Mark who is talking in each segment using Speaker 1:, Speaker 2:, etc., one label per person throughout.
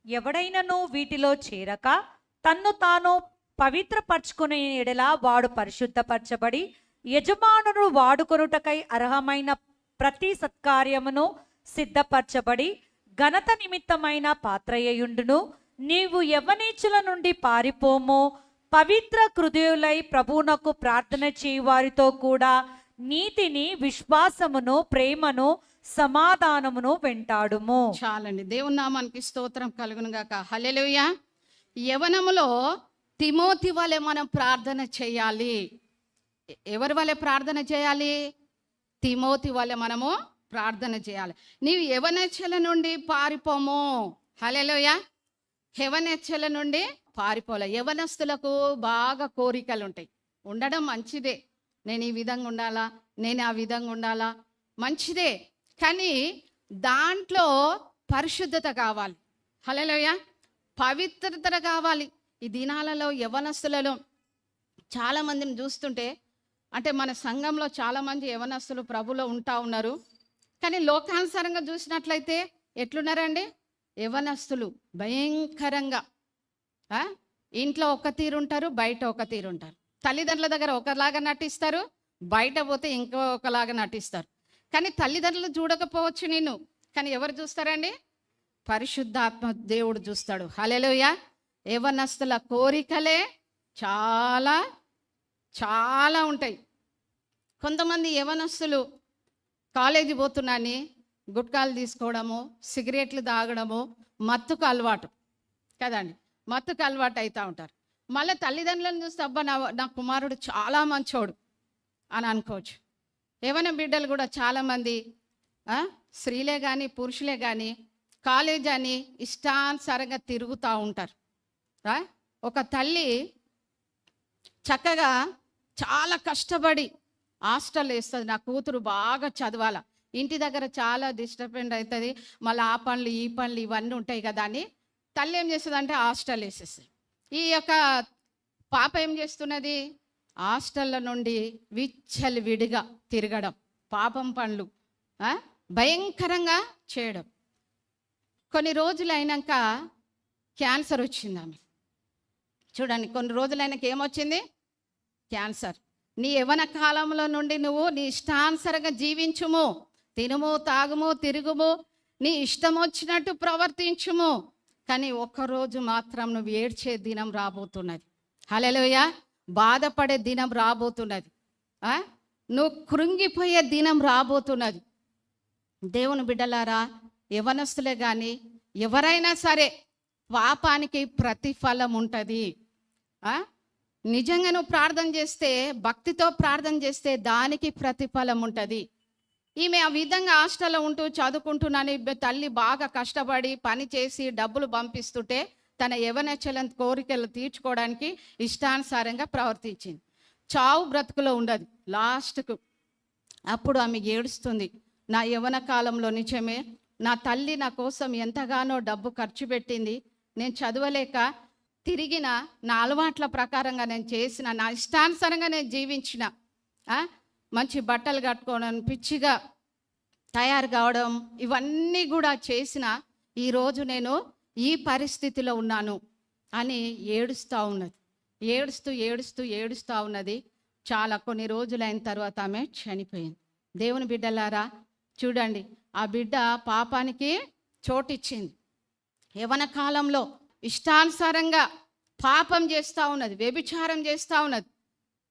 Speaker 1: ఎవడైనను వీటిలో చేరక తన్ను తాను పవిత్రపరచుకునే ఎడల వాడు పరిశుద్ధపరచబడి యజమానుడు వాడుకొనుటకై అర్హమైన ప్రతి సత్కార్యమును సిద్ధపరచబడి ఘనత నిమిత్తమైన పాత్రయ్యుండును. నీవు యవ్వనేచ్చుల నుండి పారిపోము, పవిత్ర హృదయులై ప్రభువునకు ప్రార్థన చేయు వారితో కూడా నీతిని, విశ్వాసమును, ప్రేమను, సమాధానమును వెంటాడుము.
Speaker 2: చాలండి. దేవుని నామానికి స్తోత్రం కలుగును గాక. హల్లెలూయా. యవనములో తిమోతి వలె మనం ప్రార్థన చేయాలి. ఎవరి వలె ప్రార్థన చేయాలి? తిమోతి వలె మనము ప్రార్థన చేయాలి. నీవు యవనెచ్చల నుండి పారిపోము. హల్లెలూయా. యవనెచ్చల నుండి పారిపోలే. యవనస్తులకు బాగా కోరికలు ఉంటాయి. ఉండడం మంచిదే. నేను ఈ విధంగా ఉండాలా, నేను ఆ విధంగా ఉండాలా, మంచిదే. కానీ దాంట్లో పరిశుద్ధత కావాలి. హల్లెలూయా. పవిత్రత కావాలి. ఈ దినాలలో యవనస్తులలో చాలామందిని చూస్తుంటే, అంటే మన సంఘంలో చాలామంది యవనస్తులు ప్రభులో ఉంటా ఉన్నారు. కానీ లోకానుసారంగా చూసినట్లయితే ఎట్లున్నారండి? యవనస్తులు భయంకరంగా ఇంట్లో ఒక తీరు ఉంటారు, బయట ఒక తీరు ఉంటారు. తల్లిదండ్రుల దగ్గర ఒకలాగా నటిస్తారు, బయట పోతే ఇంకొకలాగా నటిస్తారు. కానీ తల్లిదండ్రులు చూడకపోవచ్చు నిన్ను, కానీ ఎవరు చూస్తారండి? పరిశుద్ధాత్మ దేవుడు చూస్తాడు. హల్లెలూయా. యవనస్తుల కోరికలే చాలా చాలా ఉంటాయి. కొంతమంది యవనస్తులు కాలేజీ పోతున్నాని గుట్కాలు తీసుకోవడము, సిగరెట్లు తాగడము, మత్తుకు అలవాటు కదండి. మత్తుకు అలవాటు అవుతూ ఉంటారు. మళ్ళీ తల్లిదండ్రులను చూస్తే అబ్బా నా కుమారుడు చాలా మంచోడు అని అనుకోవచ్చు. యవన బిడ్డలు కూడా చాలామంది స్త్రీలే కానీ పురుషులే కానీ కాలేజ్ అని ఇష్టానుసారంగా తిరుగుతూ ఉంటారు. ఒక తల్లి చక్కగా చాలా కష్టపడి హాస్టల్ వేస్తుంది, నా కూతురు బాగా చదవాల, ఇంటి దగ్గర చాలా డిస్టర్బెంట్ అవుతుంది, మళ్ళీ ఆ పనులు ఈ పనులు ఇవన్నీ ఉంటాయి కదా అని తల్లి ఏం చేస్తుంది అంటే హాస్టల్ వేసేస్తుంది. ఈ యొక్క పాప ఏం చేస్తున్నది? హాస్టల్ల నుండి విచ్చలవిడిగా తిరగడం, పాపం పనులు భయంకరంగా చేయడం. కొన్ని రోజులు అయినాక క్యాన్సర్ వచ్చింది ఆమె. చూడండి, కొన్ని రోజులైనాక ఏమొచ్చింది? క్యాన్సర్. నీ యవ్వన కాలంలో నుండి నువ్వు నీ ఇష్టానుసారంగా జీవించుము, తినుము, తాగుము, తిరుగుము, నీ ఇష్టం వచ్చినట్టు ప్రవర్తించుము. కానీ ఒక్కరోజు మాత్రం నువ్వు ఏడ్చే దినం రాబోతున్నది. హల్లెలూయా. బాధపడే దినం రాబోతున్నది. నువ్వు కృంగిపోయే దినం రాబోతున్నది. దేవుని బిడ్డలారా, యవనస్తులే కానీ ఎవరైనా సరే పాపానికి ప్రతిఫలం ఉంటుంది. నిజంగా నువ్వు ప్రార్థన చేస్తే, భక్తితో ప్రార్థన చేస్తే దానికి ప్రతిఫలం ఉంటుంది. ఈమె ఆ విధంగా హాస్టల్లో ఉంటూ చదువుకుంటున్నాను, తల్లి బాగా కష్టపడి పని చేసి డబ్బులు పంపిస్తుంటే తన యవనెచ్చల కోరికలు తీర్చుకోవడానికి ఇష్టానుసారంగా ప్రవర్తించింది. చావు బ్రతుకులో ఉండదు లాస్ట్కు. అప్పుడు ఆమె ఏడుస్తుంది, నా యవన కాలంలో నిజమే నా తల్లి నా కోసం ఎంతగానో డబ్బు ఖర్చు పెట్టింది, నేను చదవలేక తిరిగిన, నా అలవాట్ల ప్రకారంగా నేను చేసిన, నా ఇష్టానుసారంగా నేను జీవించిన, మంచి బట్టలు కట్టుకోవడం, పిచ్చిగా తయారు కావడం, ఇవన్నీ కూడా చేసిన ఈరోజు నేను ఈ పరిస్థితిలో ఉన్నాను అని ఏడుస్తూ ఉన్నది. ఏడుస్తూ ఉన్నది. చాలా కొన్ని రోజులైన తర్వాత ఆమె చనిపోయింది. దేవుని బిడ్డలారా చూడండి, ఆ బిడ్డ పాపానికి చోటిచ్చింది. యవన కాలంలో ఇష్టానుసారంగా పాపం చేస్తూ ఉన్నది, వ్యభిచారం చేస్తూ ఉన్నది.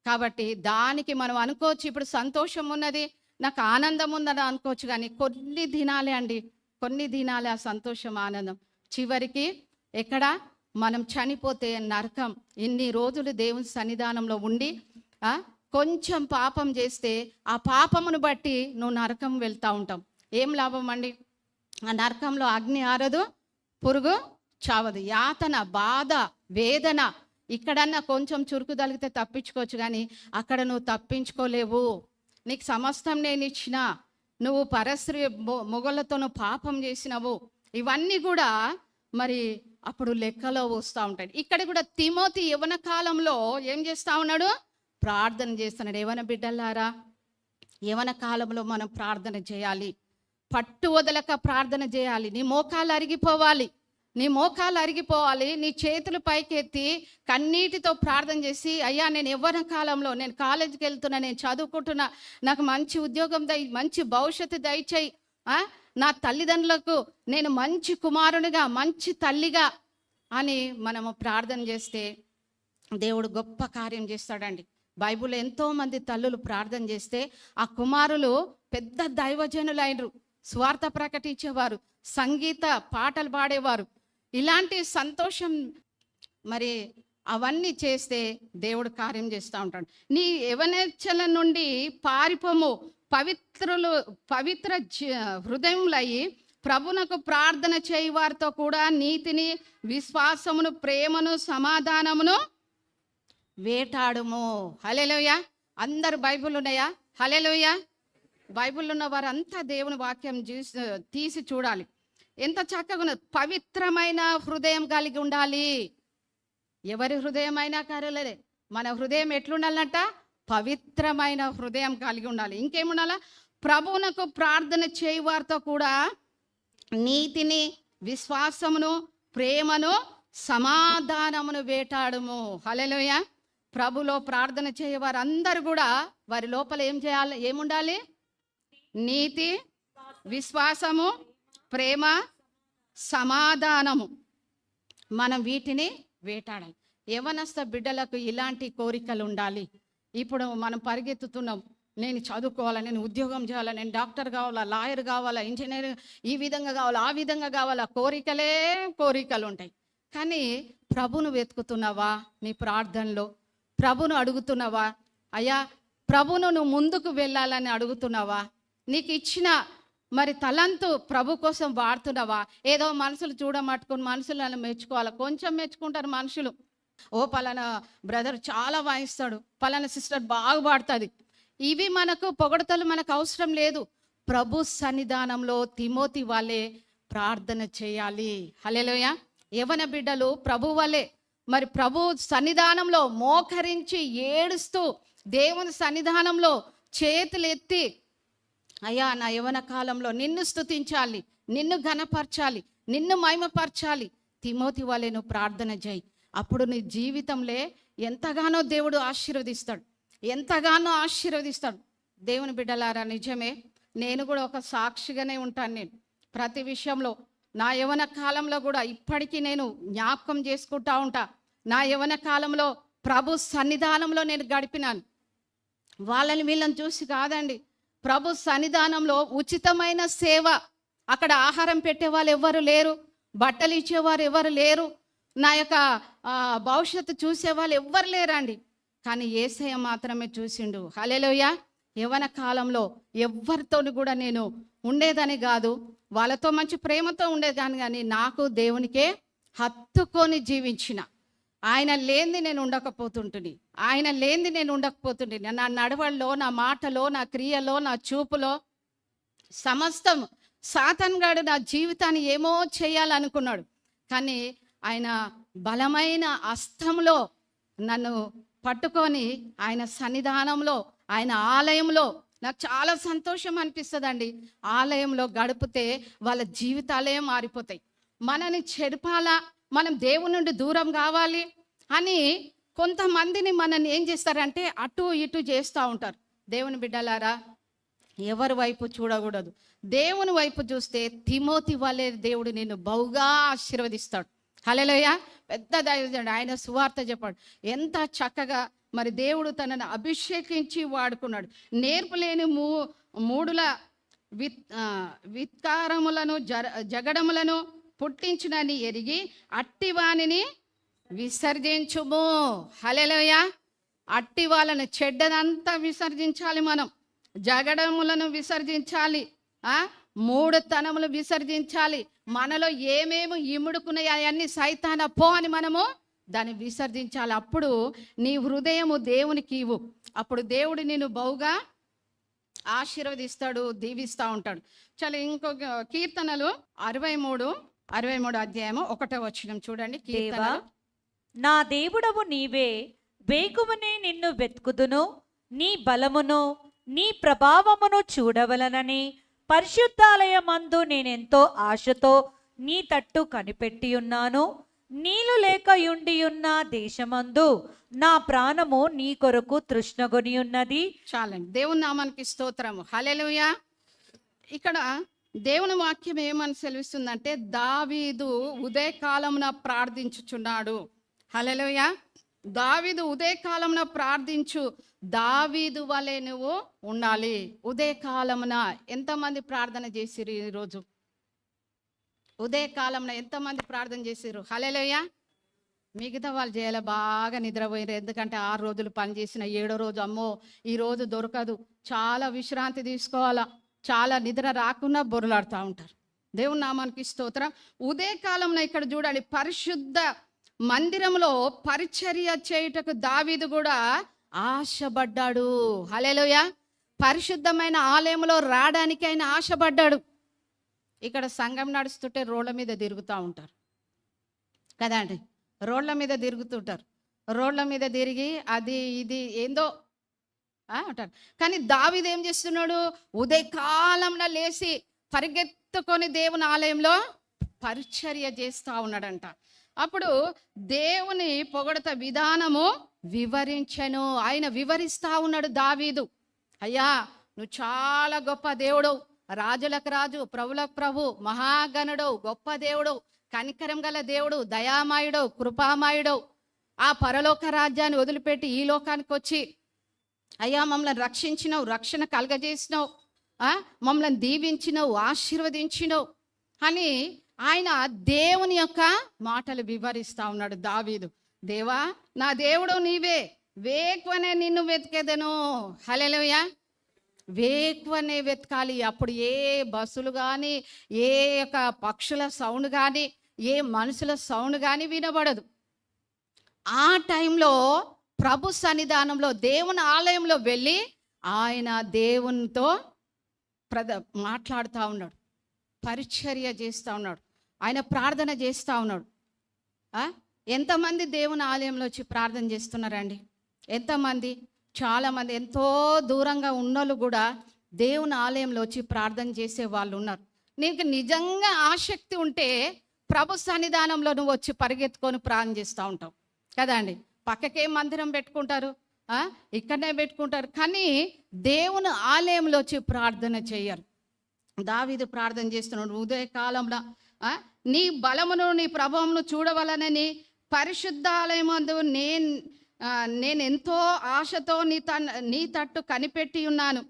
Speaker 2: కాబట్టి దానికి మనం అనుకోవచ్చు ఇప్పుడు సంతోషం ఉన్నది, నాకు ఆనందం ఉందని అనుకోవచ్చు. కానీ కొన్ని దినాలే అండి, కొన్ని దినాలే ఆ సంతోషం, ఆనందం. చివరికి ఎక్కడ మనం చనిపోతే నరకం. ఇన్ని రోజులు దేవుని సన్నిధానంలో ఉండి కొంచెం పాపం చేస్తే ఆ పాపమును బట్టి నువ్వు నరకం వెళ్తూ ఉంటాం. ఏం లాభం అండి? ఆ నరకంలో అగ్ని ఆరదు, పురుగు చావదు. యాతన, బాధ, వేదన. ఇక్కడన్నా కొంచెం చురుకు తగిలితే తప్పించుకోవచ్చు, కానీ అక్కడ నువ్వు తప్పించుకోలేవు. నీకు సమస్తం నేను ఇచ్చిన, నువ్వు పరస్త్రీ మొగలతో నువ్వు పాపం చేసినవు, ఇవన్నీ కూడా మరి అప్పుడు లెక్కలో వస్తూ ఉంటాయి. ఇక్కడ కూడా తిమోతి యవన కాలంలో ఏం చేస్తూ ఉన్నాడు? ప్రార్థన చేస్తున్నాడు. యవన బిడ్డలారా, యవన కాలంలో మనం ప్రార్థన చేయాలి, పట్టు వదలక ప్రార్థన చేయాలి. నీ మోకాలు అరిగిపోవాలి, నీ మోకాలు అరిగిపోవాలి, నీ చేతులు పైకెత్తి కన్నీటితో ప్రార్థన చేసి, అయ్యా నేను యవ్వన కాలంలో నేను కాలేజీకి వెళ్తున్నా, నేను చదువుకుంటున్నా, నాకు మంచి ఉద్యోగం మంచి భవిష్యత్తు దయచేయి, నా తల్లిదండ్రులకు నేను మంచి కుమారునిగా మంచి తల్లిగా అని మనము ప్రార్థన చేస్తే దేవుడు గొప్ప కార్యం చేస్తాడండి. బైబిల్లో ఎంతోమంది తల్లులు ప్రార్థన చేస్తే ఆ కుమారులు పెద్ద దైవజనులైనరు, స్వార్థ ప్రకటించేవారు, సంగీత పాటలు పాడేవారు. ఇలాంటి సంతోషం మరి అవన్నీ చేస్తే దేవుడు కార్యం చేస్తూ ఉంటాడు. నీ యవనేచ్ఛల నుండి పారిపోము, పవిత్ర హృదయములయ్యి ప్రభునకు ప్రార్థన చేయి వారితో కూడా నీతిని, విశ్వాసమును, ప్రేమను, సమాధానమును వేటాడుము. హల్లెలూయా. అందరు బైబిల్ ఉన్నాయా? హల్లెలూయా. బైబిల్ ఉన్న వారంతా దేవుని వాక్యం తీసి చూడాలి. ఎంత చక్కగా ఉన్నది. పవిత్రమైన హృదయం కలిగి ఉండాలి. ఎవరి హృదయం అయినా కరలే, మన హృదయం ఎట్లుండాలంట? పవిత్రమైన హృదయం కలిగి ఉండాలి. ఇంకేముండాలా? ప్రభువునకు ప్రార్థన చేయి వారితో కూడా నీతిని, విశ్వాసమును, ప్రేమను, సమాధానమును వేటాడుము. హల్లెలూయా. ప్రభులో ప్రార్థన చేయవారు అందరూ కూడా వారి లోపల ఏం చేయాలి? ఏముండాలి? నీతి, విశ్వాసము, ప్రేమ, సమాధానము. మనం వీటిని వేటాడాలి. యవనస్థ బిడ్డలకు ఇలాంటి కోరికలు ఉండాలి. ఇప్పుడు మనం పరిగెత్తుతున్నాం, నేను చదువుకోవాలా, నేను ఉద్యోగం చేయాలా, నేను డాక్టర్ కావాలా, లాయర్ కావాలా, ఇంజనీర్, ఈ విధంగా కావాలా, ఆ విధంగా కావాలా, కోరికలు ఉంటాయి. కానీ ప్రభును వెతుకుతున్నావా? నీ ప్రార్థనలో ప్రభును అడుగుతున్నావా? అయ్యా ప్రభును నువ్వు ముందుకు వెళ్ళాలని అడుగుతున్నావా? నీకు ఇచ్చిన మరి తలంతు ప్రభు కోసం వాడుతున్నావా? ఏదో మనుషులు చూడమట్టుకుని మనుషులను మెచ్చుకోవాలి. కొంచెం మెచ్చుకుంటారు మనుషులు. ఓ పలానా బ్రదర్ చాలా వాయిస్తాడు, పలానా సిస్టర్ బాగా పాడుతుంది. ఇవి మనకు పొగడతలు మనకు అవసరం లేదు. ప్రభు సన్నిధానంలో తిమోతి వాళ్ళే ప్రార్థన చేయాలి. హల్లెలూయా. యవన బిడ్డలు ప్రభు వాళ్ళే మరి ప్రభు సన్నిధానంలో మోకరించి ఏడుస్తూ దేవుని సన్నిధానంలో చేతులు ఎత్తి, అయ్యా నా యవన కాలంలో నిన్ను స్తుతించాలి, నిన్ను ఘనపరచాలి, నిన్ను మహిమపరచాలి. తిమోతి వాళ్ళే నువ్వు ప్రార్థన చేయి. అప్పుడు నీ జీవితంలో ఎంతగానో దేవుడు ఆశీర్వదిస్తాడు, ఎంతగానో ఆశీర్వదిస్తాడు. దేవుని బిడ్డలారా, నిజమే, నేను కూడా ఒక సాక్షిగానే ఉంటాను. నేను ప్రతి విషయంలో నా యవన కాలంలో కూడా ఇప్పటికీ నేను జ్ఞాపకం చేసుకుంటా ఉంటా. నా యవన కాలంలో ప్రభు సన్నిధానంలో నేను గడిపినాను. వాళ్ళని వీళ్ళని చూసి కాదండి, ప్రభు సన్నిధానంలో ఉచితమైన సేవ. అక్కడ ఆహారం పెట్టేవాళ్ళు ఎవరు లేరు, బట్టలు ఇచ్చేవారు ఎవరు లేరు, నా యొక్క భవిష్యత్తు చూసేవాళ్ళు ఎవ్వరు లేరండి. కానీ యేసయ్య మాత్రమే చూసిండు. హల్లెలూయా. యవన కాలంలో ఎవరితోని కూడా నేను ఉండేదని కాదు, వాళ్ళతో మంచి ప్రేమతో ఉండేదాన్ని, కానీ నాకు దేవునికే హత్తుకొని జీవించిన. ఆయన లేనిది నేను ఉండకపోతుంటుంది, ఆయన లేనిది నేను ఉండకపోతుండే. నా నడవడిలో, నా మాటలో, నా క్రియలో, నా చూపులో సమస్తం సాతానుగాడు నా జీవితాన్ని ఏమో చేయాలనుకున్నాడు. కానీ ఆయన బలమైన హస్తంలో నన్ను పట్టుకొని ఆయన సన్నిధానంలో, ఆయన ఆలయంలో నాకు చాలా సంతోషం అనిపిస్తుందండి. ఆలయంలో గడిపితే వాళ్ళ జీవితాలే మారిపోతాయి. మనని చెడపాలా, మనం దేవుని నుండి దూరం కావాలి అని కొంతమందిని మనల్ని ఏం చేస్తారంటే అటు ఇటు చేస్తూ ఉంటారు. దేవుని బిడ్డలారా, ఎవరి వైపు చూడకూడదు, దేవుని వైపు చూస్తే తిమోతి వలె దేవుడు నిన్ను బహుగా ఆశీర్వదిస్తాడు. హల్లెలూయా. పెద్ద దైవజనుడు, ఆయన సువార్త చెప్పాడు. ఎంత చక్కగా మరి దేవుడు తనను అభిషేకించి వాడుకున్నాడు. నేర్పులేని మూడుల విత్కారములను జగడములను పుట్టించునని ఎరిగి అట్టివానిని విసర్జించుము. హల్లెలూయా. అట్టి వాళ్ళను, చెడ్డదంతా విసర్జించాలి. మనం జగడములను విసర్జించాలి, మూఢతనములు విసర్జించాలి. మనలో ఏమేమి ఇముడుకున్నాయి అవన్నీ సైతాన పో అని మనము దాన్ని విసర్జించాలి. అప్పుడు నీ హృదయము దేవునికి ఇవ్వు. అప్పుడు దేవుడు నిన్ను బహుగా ఆశీర్వదిస్తాడు, దీవిస్తూ ఉంటాడు. చాలా ఇంకొక కీర్తనలు 63 అధ్యాయము 1వ వచనం చూడండి.
Speaker 1: దేవా, నా దేవుడవు నీవే, వేగువనే నిన్ను వెతుకుదును, నీ బలమును నీ ప్రభావమును చూడవలనని పరిశుద్ధాలయమందు నేనెంతో ఆశతో నీ తట్టు కనిపెట్టియున్నాను. నీళ్లు లేకయుండియున్న దేశమందు నా ప్రాణము నీ కొరకు తృష్ణగొని ఉన్నది.
Speaker 2: చాలండి. దేవుని నామానికి స్తోత్రము. హల్లెలూయా. ఇక్కడ దేవుని వాక్యం ఏమని సెలవిస్తుందంటే, దావీదు ఉదయకాలమున ప్రార్థించుచున్నాడు. హల్లెలూయా. దావీదు ఉదయకాలమున ప్రార్థించు. దావీదు వలె నువ్వు ఉండాలి. ఉదయకాలమున ఎంతమంది ప్రార్థన చేసిరు ఈరోజు? ఉదయకాలమున ఎంతమంది ప్రార్థన చేసిరు? హల్లెలూయా. మిగతా వాళ్ళు చేయాలి, బాగా నిద్రపోయారు. ఎందుకంటే 6 రోజులు పని చేసిన 7వ రోజు అమ్మో ఈరోజు దొరకదు, చాలా విశ్రాంతి తీసుకోవాలా, చాలా నిద్ర రాకుండా బొరలాడుతూ ఉంటారు. దేవుని నామానికి స్తోత్రం. ఉదయకాలంలో ఇక్కడ చూడండి, పరిశుద్ధ మందిరంలో పరిచర్య చేయుటకు దావీదు కూడా ఆశపడ్డాడు. హల్లెలూయా. పరిశుద్ధమైన ఆలయంలో రావడానికి ఆయన ఆశపడ్డాడు. ఇక్కడ సంఘం నడుస్తుంటే రోడ్ల మీద తిరుగుతూ ఉంటారు కదా అండి, రోడ్ల మీద తిరుగుతుంటారు. రోడ్ల మీద తిరిగి అది ఇది ఏందో అంటారు. కానీ దావీదు ఏం చేస్తున్నాడు? ఉదయకాలంలో లేచి పరిగెత్తుకొని దేవుని ఆలయంలో పరిచర్య చేస్తూ ఉన్నాడంట. అప్పుడు దేవుని పొగడత విధానము వివరించెను. ఆయన వివరిస్తా ఉన్నాడు దావీదు. అయ్యా నువ్వు చాలా గొప్ప దేవుడు, రాజులకు రాజు, ప్రభులకు ప్రభు, మహాగణుడు, గొప్ప దేవుడు, కనికరం గల దేవుడు, దయామయుడు, కృపామయుడు. ఆ పరలోక రాజ్యాన్ని వదిలిపెట్టి ఈ లోకానికి వచ్చి అయ్యా మమ్మల్ని రక్షించినావు, రక్షణ కలగజేసినావు, మమ్మల్ని దీవించినావు, ఆశీర్వదించినావు అని ఆయన దేవుని యొక్క మాటలు వివరిస్తా ఉన్నాడు దావీదు. దేవా నా దేవుడు నీవే, వేకువనే నిన్ను వెతికేదను. హల్లెలూయా. వేకువనే వెతకాలి. అప్పుడు ఏ బస్సులు కానీ, ఏ యొక్క పక్షుల సౌండ్ కానీ, ఏ మనుషుల సౌండ్ కానీ వినబడదు. ఆ టైంలో ప్రభు సన్నిధానంలో దేవుని ఆలయంలో వెళ్ళి ఆయన దేవునితో మాట్లాడుతూ ఉన్నాడు, పరిచర్య చేస్తూ ఉన్నాడు, ఆయన ప్రార్థన చేస్తూ ఉన్నాడు. ఎంతమంది దేవుని ఆలయంలో వచ్చి ప్రార్థన చేస్తున్నారండి? ఎంతమంది? చాలామంది. ఎంతో దూరంగా ఉన్నోళ్ళు కూడా దేవుని ఆలయంలో వచ్చి ప్రార్థన చేసే వాళ్ళు ఉన్నారు. నీకు నిజంగా ఆసక్తి ఉంటే ప్రభు సన్నిధానంలో నువ్వు వచ్చి పరిగెత్తుకొని ప్రార్థన చేస్తూ ఉంటావు కదా అండి. పక్కకే మందిరం పెట్టుకుంటారు, ఇక్కడనే పెట్టుకుంటారు, కానీ దేవుని ఆలయంలో వచ్చి ప్రార్థన చేయరు. దావీదు ప్రార్థన చేస్తున్నాడు. ఉదయకాలంలో నీ బలమును నీ ప్రభావమును చూడవలనని పరిశుద్ధాలయమందు నేను ఎంతో ఆశతో నీ తట్టు కనిపెట్టి ఉన్నాను.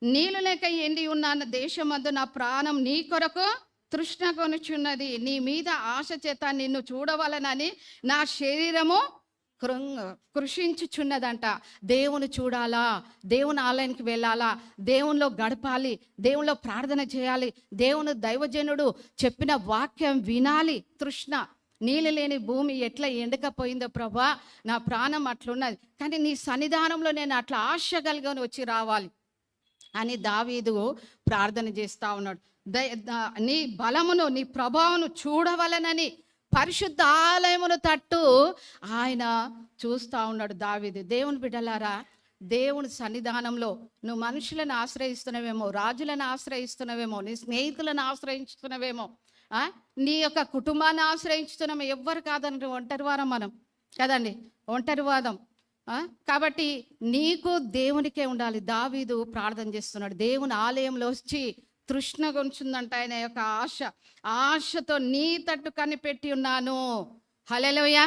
Speaker 2: నీళ్ళు లేక ఎండి ఉన్నాను దేశమందు నా ప్రాణం నీ కొరకు తృష్ణ కొనుచున్నది. నీ మీద ఆశ చేత నిన్ను చూడవలనని నా శరీరము కృషించుచున్నదంట. దేవుని చూడాలా, దేవుని ఆలయానికి వెళ్ళాలా, దేవునిలో గడపాలి, దేవునిలో ప్రార్థన చేయాలి, దేవుని దైవజనుడు చెప్పిన వాక్యం వినాలి. తృష్ణ. నీళ్ళు లేని భూమి ఎట్లా ఎండకపోయిందో ప్రభా, నా ప్రాణం అట్లున్నది, కానీ నీ సన్నిధానంలో నేను అట్లా ఆశ కలిగి వచ్చి రావాలి అని దావీదు ప్రార్థన చేస్తూ ఉన్నాడు. నీ బలమును నీ ప్రభావమును చూడవలనని పరిశుద్ధ ఆలయమును తట్టు ఆయన చూస్తూ ఉన్నాడు దావీదు. దేవుని బిడ్డలారా, దేవుని సన్నిధానంలో నువ్వు మనుషులను ఆశ్రయిస్తున్నావేమో, రాజులను ఆశ్రయిస్తున్నావేమో, నీ స్నేహితులను ఆశ్రయించుతున్నావేమో, నీ యొక్క కుటుంబాన్ని ఆశ్రయించుతున్నాము. ఎవ్వరు కాదని ఒంటరివారం మనం కదండి, ఒంటరివాదం. కాబట్టి నీకు దేవునికే ఉండాలి. దావీదు ప్రార్థన చేస్తున్నాడు. దేవుని ఆలయంలో వచ్చి తృష్ణ కొంచుందంట ఆయన యొక్క ఆశతో నీ తట్టు కనిపెట్టి ఉన్నాను. హల్లెలూయా.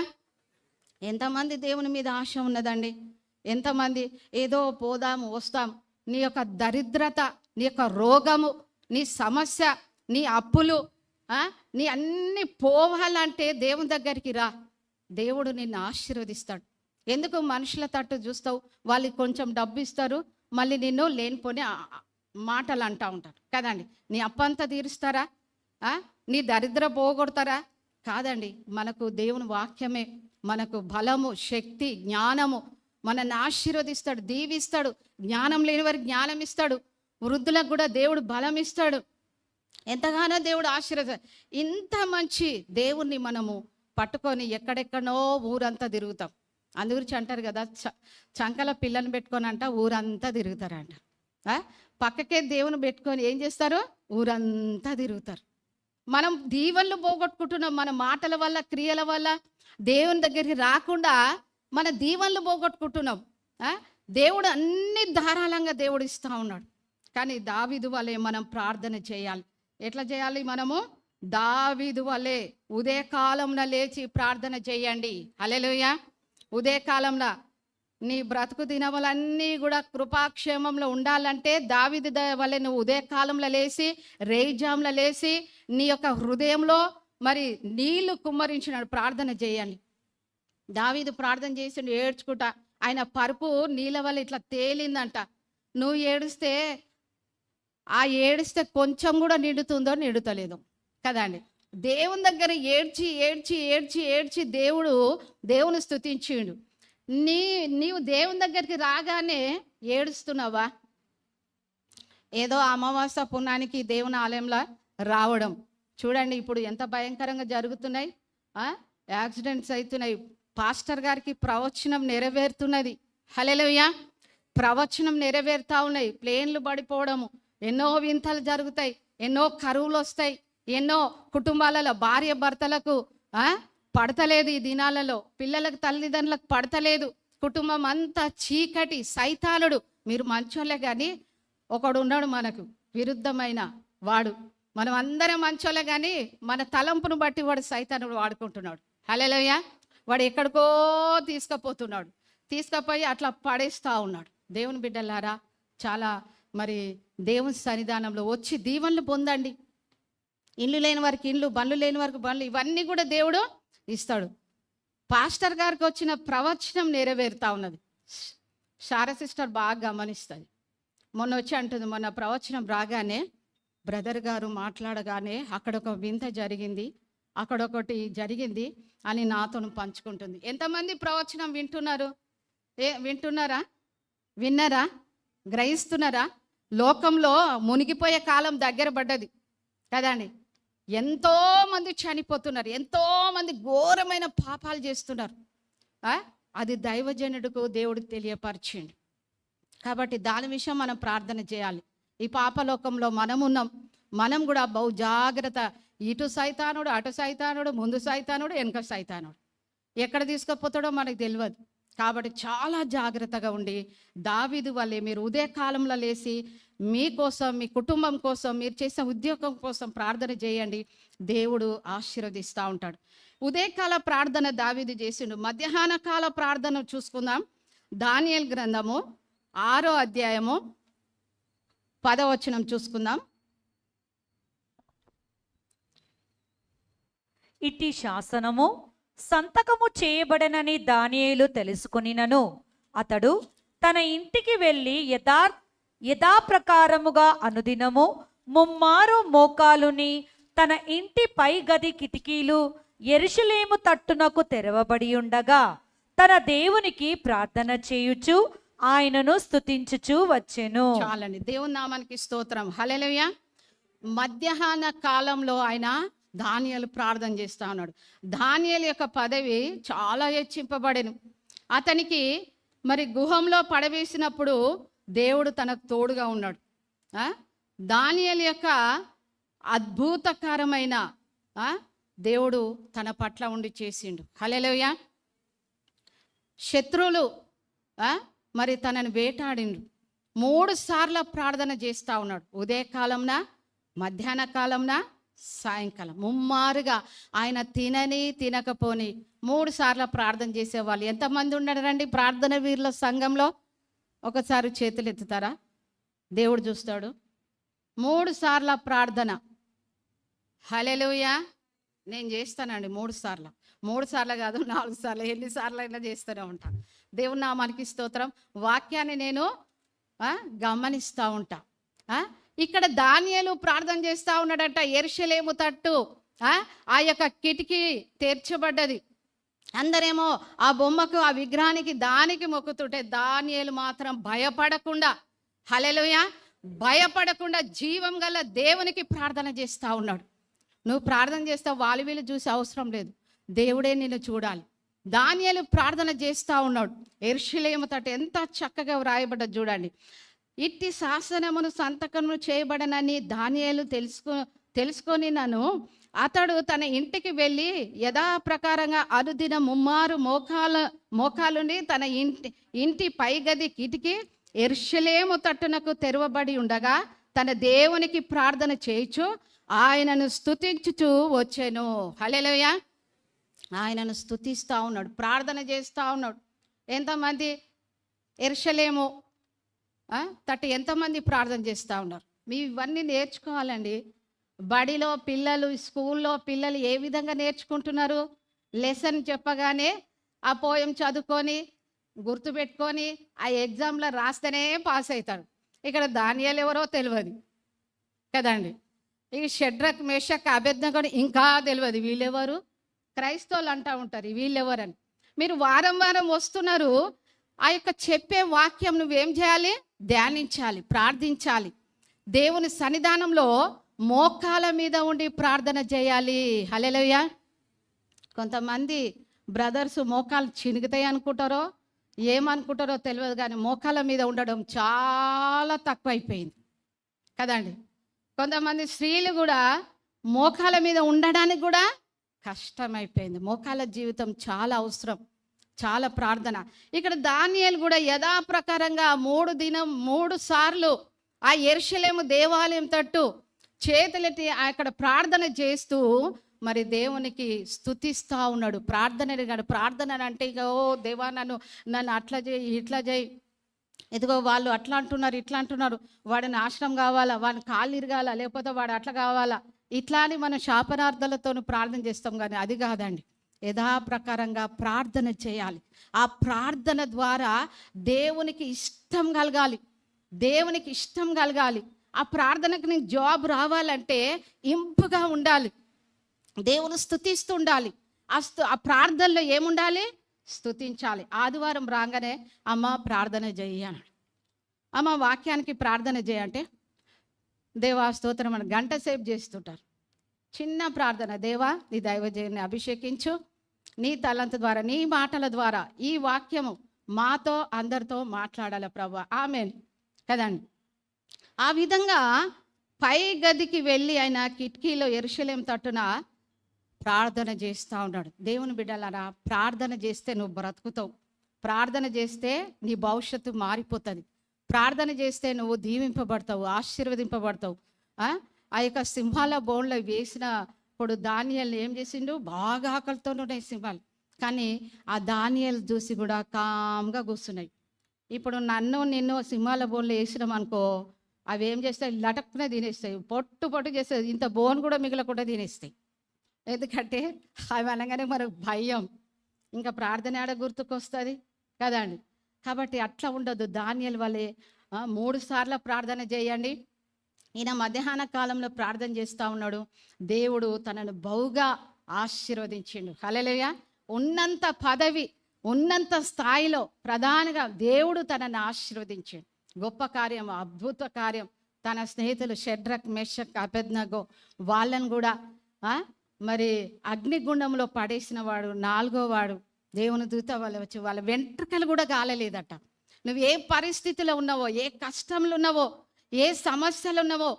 Speaker 2: ఎంతమంది దేవుని మీద ఆశ ఉన్నదండి? ఎంతమంది ఏదో పోదాము వస్తాం. నీ యొక్క దరిద్రత, నీ యొక్క రోగము, నీ సమస్య, నీ అప్పులు, నీ అన్ని పోవాలంటే దేవుని దగ్గరికి రా, దేవుడు నిన్ను ఆశీర్వదిస్తాడు. ఎందుకు మనుషుల తట్టు చూస్తావు? వాళ్ళకి కొంచెం డబ్బు ఇస్తారు, మళ్ళీ నిన్ను లేనిపోని మాటలు అంటూ ఉంటారు కదండి. నీ అప్పంతా తీరుస్తారా? నీ దరిద్ర పోగొడతారా? కాదండి. మనకు దేవుని వాక్యమే మనకు బలము, శక్తి, జ్ఞానము. మనల్ని ఆశీర్వదిస్తాడు, దీవిస్తాడు. జ్ఞానం లేని వారికి జ్ఞానం ఇస్తాడు, వృద్ధులకు కూడా దేవుడు బలం ఇస్తాడు. ఎంతగానో దేవుడు ఆశీర్వదిస్తాడు. ఇంత మంచి దేవుణ్ణి మనము పట్టుకొని ఎక్కడెక్కడో ఊరంతా తిరుగుతాం. అందు గురించి అంటారు కదా, చంకల పిల్లని పెట్టుకొని అంట ఊరంతా తిరుగుతారంట. పక్కకే దేవుని పెట్టుకొని ఏం చేస్తారు? ఊరంతా తిరుగుతారు. మనం దీవెనలు పోగొట్టుకుంటున్నాం. మన మాటల వల్ల, క్రియల వల్ల దేవుని దగ్గరికి రాకుండా మన దీవెనలు పోగొట్టుకుంటున్నాం. దేవుడు అన్ని ధారాళంగా దేవుడు ఇస్తూ ఉన్నాడు. కానీ దావీదు వలె మనం ప్రార్థన చేయాలి. ఎట్లా చేయాలి? మనము దావీదు వలె ఉదయకాలంలో లేచి ప్రార్థన చేయండి. హల్లెలూయా. ఉదయకాలంలో నీ బ్రతుకు దినములన్నీ కూడా కృపాక్షేమంలో ఉండాలంటే దావీదు వలె నువ్వు ఉదయకాలంలో లేచి, రేయిజాంలో లేచి నీ యొక్క హృదయంలో మరి నీళ్లు కుమ్మరించినాడు ప్రార్థన చేయండి. దావీదు ప్రార్థన చేసి ఏడ్చుకుంటా, ఆయన పరుపు నీళ్ళ వల్ల ఇట్లా తేలిందంట. నువ్వు ఏడిస్తే కొంచెం కూడా నిండుతుందో నిండుతలేదు కదండి. దేవుని దగ్గర ఏడ్చి ఏడ్చి ఏడ్చి ఏడ్చి దేవుని స్తుతించిండు. నీవు దేవుని దగ్గరికి రాగానే ఏడుస్తున్నావా? ఏదో అమావాస్య పుణ్యానికి దేవుని ఆలయంలో రావడం చూడండి, ఇప్పుడు ఎంత భయంకరంగా జరుగుతున్నాయి. యాక్సిడెంట్స్ అవుతున్నాయి. పాస్టర్ గారికి ప్రవచనం నెరవేరుతున్నది. హల్లెలూయా. ప్రవచనం నెరవేరుతా ఉన్నాయి. ప్లేన్లు పడిపోవడము, ఎన్నో వింతలు జరుగుతాయి, ఎన్నో కరువులు వస్తాయి, ఎన్నో కుటుంబాలలో భార్య భర్తలకు పడతలేదు, ఈ దినాలలో పిల్లలకు తల్లిదండ్రులకు పడతలేదు, కుటుంబం అంతా చీకటి, సైతానుడు. మీరు మంచోళ్ళే కానీ ఒకడు ఉన్నాడు మనకు విరుద్ధమైన వాడు. మనం అందరం మంచోళ్ళే కానీ మన తలంపును బట్టి వాడు సైతానుడు వాడుకుంటున్నాడు. హల్లెలూయా. వాడు ఎక్కడికో తీసుకుపోయి అట్లా పడేస్తూ ఉన్నాడు. దేవుని బిడ్డలారా, చాలా మరి దేవుని సన్నిధానంలో వచ్చి దీవెనలు పొందండి. ఇల్లు లేని వారికి ఇల్లు, బండ్లు లేని వారికి బండ్లు, ఇవన్నీ కూడా దేవుడు ఇస్తాడు. పాస్టర్ గారికి వచ్చిన ప్రవచనం నెరవేరుతా ఉన్నది. శారా సిస్టర్ బాగా గమనిస్తుంది. మొన్న వచ్చి అంటుంది, మొన్న ప్రవచనం రాగానే బ్రదర్ గారు మాట్లాడగానే అక్కడ ఒక వింత జరిగింది, అక్కడొకటి జరిగింది అని నాతో పంచుకుంటుంది. ఎంతమంది ప్రవచనం వింటున్నారు? విన్నారా? గ్రహిస్తున్నారా? లోకంలో మునిగిపోయే కాలం దగ్గర పడ్డది కదండి. ఎంతో మంది చనిపోతున్నారు, ఎంతో మంది ఘోరమైన పాపాలు చేస్తున్నారు. అది దైవజనుడికు దేవుడికి తెలియపరిచిండు. కాబట్టి దాని విషయం మనం ప్రార్థన చేయాలి. ఈ పాపలోకంలో మనం కూడా బహు జాగ్రత్త. ఇటు సైతానుడు, అటు సైతానుడు, ముందు సైతానుడు, వెనక సైతానుడు, ఎక్కడ తీసుకుపోతాడో మనకు తెలియదు. కాబట్టి చాలా జాగ్రత్తగా ఉండి దావీదు వల్లే మీరు ఉదయకాలంలో లేచి మీకోసం, మీ కుటుంబం కోసం, మీరు చేసే ఉద్యోగం కోసం ప్రార్థన చేయండి. దేవుడు ఆశీర్వదిస్తూ ఉంటాడు. ఉదయకాల ప్రార్థన దావీదు చేసిండు. మధ్యాహ్న కాల ప్రార్థన చూసుకుందాం. దానియేలు గ్రంథము 6వ అధ్యాయము 10వ వచనం చూసుకుందాం.
Speaker 1: ఇట్టి శాసనము సంతకము చేయబడనని దానియేలు తెలుసుకొనినను అతడు తన ఇంటికి వెళ్ళి యథాప్రకారముగా అనుదినము ముమ్మారు మోకాలుని తన ఇంటి పై గది కిటికీలు యెరూషలేము తట్టునకు తెరవబడి ఉండగా తన దేవునికి ప్రార్థన చేయుచు ఆయనను స్తుతించుచు వచ్చెను.
Speaker 2: చాలండి. దేవుని నామానికి స్తోత్రం. హల్లెలూయా. మధ్యాహ్న కాలంలో ఆయన దానియేలు ప్రార్థన చేస్తా ఉన్నాడు. దానియేలు యొక్క పదవి చాలా హెచ్చింపబడెను. అతనికి మరి గుహంలో పడవేసినప్పుడు దేవుడు తనకు తోడుగా ఉన్నాడు. దానియేలు యొక్క అద్భుతకరమైన దేవుడు తన పట్ల ఉండి చేసిండు. హల్లెలూయా. శత్రువులు మరి తనని వేటాడిండు. 3 సార్లు ప్రార్థన చేస్తూ ఉన్నాడు. ఉదయకాలంన, మధ్యాహ్న కాలంన, సాయంకాలం ముమ్మారుగా ఆయన తినకపోని 3 సార్లు ప్రార్థన చేసేవాళ్ళు. ఎంతమంది ఉన్నారండి ప్రార్థన వీరుల సంఘంలో? ఒకసారి చేతులు ఎత్తుతారా? దేవుడు చూస్తాడు. 3 సార్ల ప్రార్థన. హల్లెలూయా. నేను చేస్తానండి 3 సార్లు. 3 సార్లు కాదు, 4 సార్లు, ఎన్నిసార్లు అయినా చేస్తూనే ఉంటాను. దేవుని నామానికి స్తోత్రం. వాక్యాన్ని నేను గమనిస్తూ ఉంటా. ఇక్కడ దానియేలు ప్రార్థన చేస్తూ ఉన్నాడట. యెరూషలేము తట్టు ఆ యొక్క కిటికీ తెరచబడ్డది. అందరేమో ఆ బొమ్మకు, ఆ విగ్రహానికి, దానికి మొక్కుతుంటే దానియేలు మాత్రం భయపడకుండా, హల్లెలూయా, భయపడకుండా జీవం గల దేవునికి ప్రార్థన చేస్తూ ఉన్నాడు. నువ్వు ప్రార్థన చేస్తావు, వాళ్ళు వీళ్ళు చూసే అవసరం లేదు, దేవుడే నిన్ను చూడాలి. దానియేలు ప్రార్థన చేస్తూ ఉన్నాడు. యెరూషలేము తట్టు ఎంత చక్కగా వ్రాయబడ్డది చూడండి. ఇట్టి శాసనమును సంతకము చేయబడనని దానియేలు తెలుసుకొని నన్ను అతడు తన ఇంటికి వెళ్ళి యథాప్రకారంగా అనుదిన ముమ్మారు మోకాలుండి తన ఇంటి పైగది కిటికీ యెరూషలేము తట్టునకు తెరవబడి ఉండగా తన దేవునికి ప్రార్థన చేయుచు ఆయనను స్తుతించుచు వచ్చెను. హల్లెలూయా. ఆయనను స్తుతిస్తూ ఉన్నాడు, ప్రార్థన చేస్తూ ఉన్నాడు. ఎంతమంది యెరూషలేము తట్టు ఎంతమంది ప్రార్థన చేస్తూ ఉన్నారు? మీ ఇవన్నీ నేర్చుకోవాలండి. బడిలో పిల్లలు, స్కూల్లో పిల్లలు ఏ విధంగా నేర్చుకుంటున్నారు? లెసన్ చెప్పగానే ఆ పోయం చదువుకొని గుర్తుపెట్టుకొని ఆ ఎగ్జామ్లో రాస్తేనే పాస్ అవుతాడు. ఇక్కడ దానియేలు ఎవరో తెలియదు కదండి. ఇక షడ్రక్ మేషక్ అబేద్నెగో ఇంకా తెలియదు. వీళ్ళెవరు? క్రైస్తవులు అంటూ ఉంటారు వీళ్ళెవరని. మీరు వారం వారం వస్తున్నారు, ఆ యొక్క చెప్పే వాక్యం నువ్వేం చేయాలి? ధ్యానించాలి, ప్రార్థించాలి. దేవుని సన్నిధానంలో మోకాల మీద ఉండి ప్రార్థన చేయాలి. హల్లెలూయా. కొంతమంది బ్రదర్స్ మోకాలు చినుగుతాయి అనుకుంటారో ఏమనుకుంటారో తెలియదు, కానీ మోకాల మీద ఉండడం చాలా తక్కువైపోయింది కదండి. కొంతమంది స్త్రీలు కూడా మోకాల మీద ఉండడానికి కూడా కష్టమైపోయింది. మోకాల జీవితం చాలా అవసరం, చాలా ప్రార్థన. ఇక్కడ దానియేలు కూడా యథాప్రకారంగా 3 సార్లు ఆ యెరూషలేము దేవాలయం తట్టు చేతులెత్తి అక్కడ ప్రార్థన చేస్తూ మరి దేవునికి స్తుతిస్తూ ఉన్నాడు. ప్రార్థన అంటే ఇక ఓ దేవా నన్ను అట్లా చేయి, ఇట్లా చేయి, ఇదిగో వాళ్ళు అట్లా అంటున్నారు, ఇట్లా అంటున్నారు, వాడిని నాశనం కావాలా, వాడిని కాళ్ళు ఇరగాల, లేకపోతే వాడు అట్లా కావాలా, ఇట్లా అని మనం శాపనార్థాలతో ప్రార్థన చేస్తాం. కానీ అది కాదండి. యథాప్రకారంగా ప్రార్థన చేయాలి. ఆ ప్రార్థన ద్వారా దేవునికి ఇష్టం కలగాలి, దేవునికి ఇష్టం కలగాలి. ఆ ప్రార్థనకు నీకు జాబ్ రావాలంటే ఇంపుగా ఉండాలి, దేవుని స్తుతిస్తూ ఉండాలి. ఆ ప్రార్థనలో ఏముండాలి? స్తుతించాలి. ఆదివారం రాగానే అమ్మ ప్రార్థన చేయి అన్నాడు. అమ్మ వాక్యానికి ప్రార్థన చేయంటే దేవా స్తోత్రం అని గంట సేపు చేస్తుంటారు. చిన్న ప్రార్థన, దేవా నీ దైవజనుని అభిషేకించు, నీ తలంత ద్వారా, నీ మాటల ద్వారా ఈ వాక్యము మాతో అందరితో మాట్లాడాలి ప్రభువా, ఆమేన్ కదండి. ఆ విధంగా పై గదికి వెళ్ళి ఆయన కిటికీలో యెరూషలేము తట్టున ప్రార్థన చేస్తూ ఉన్నాడు. దేవుని బిడ్డలారా, ప్రార్థన చేస్తే నువ్వు బ్రతుకుతావు, ప్రార్థన చేస్తే నీ భవిష్యత్తు మారిపోతుంది, ప్రార్థన చేస్తే నువ్వు దీవింపబడతావు, ఆశీర్వదింపబడతావు. ఆ యొక్క సింహాల బోన్లో వేసినప్పుడు దానియేలు ఏం చేసిండు? బాగా ఆకలితో ఉన్నాయి సింహాలు, కానీ ఆ దానియేలు చూసి కూడా కామ్గా కూర్చున్నాయి. ఇప్పుడు నిన్ను సింహాల బోన్లో వేసినాం అనుకో, అవి ఏం చేస్తాయి? లటక్కునే తినేస్తాయి, పొట్టు చేస్తాయి, ఇంత బోన్ కూడా మిగలకుండా తినేస్తాయి. ఎందుకంటే అవి అనగానే మనకు భయం, ఇంకా ప్రార్థన ఆడ గుర్తుకొస్తుంది కదండి. కాబట్టి అట్లా ఉండదు. దానియేలు వలె 3 సార్లు ప్రార్థన చేయండి. ఈయన మధ్యాహ్న కాలంలో ప్రార్థన చేస్తూ ఉన్నాడు. దేవుడు తనను బహుగా ఆశీర్వదించిండు. హల్లెలూయా. ఉన్నంత పదవి, ఉన్నంత స్థాయిలో ప్రధానంగా దేవుడు తనను ఆశీర్వదించాడు. గొప్ప కార్యం, అద్భుత కార్యం. తన స్నేహితులు షడ్రక్ మేషక్ అబేద్నెగో వాళ్ళని కూడా మరి అగ్నిగుండంలో పడేసిన వాడు 4వ వాడు దేవుని దూత వాళ్ళు వచ్చి వాళ్ళ వెంట్రుకలు కూడా కాలలేదట. నువ్వు ఏ పరిస్థితిలో ఉన్నావో, ఏ కష్టంలో ఉన్నావో, ఏ సమస్యలు ఉన్నావో,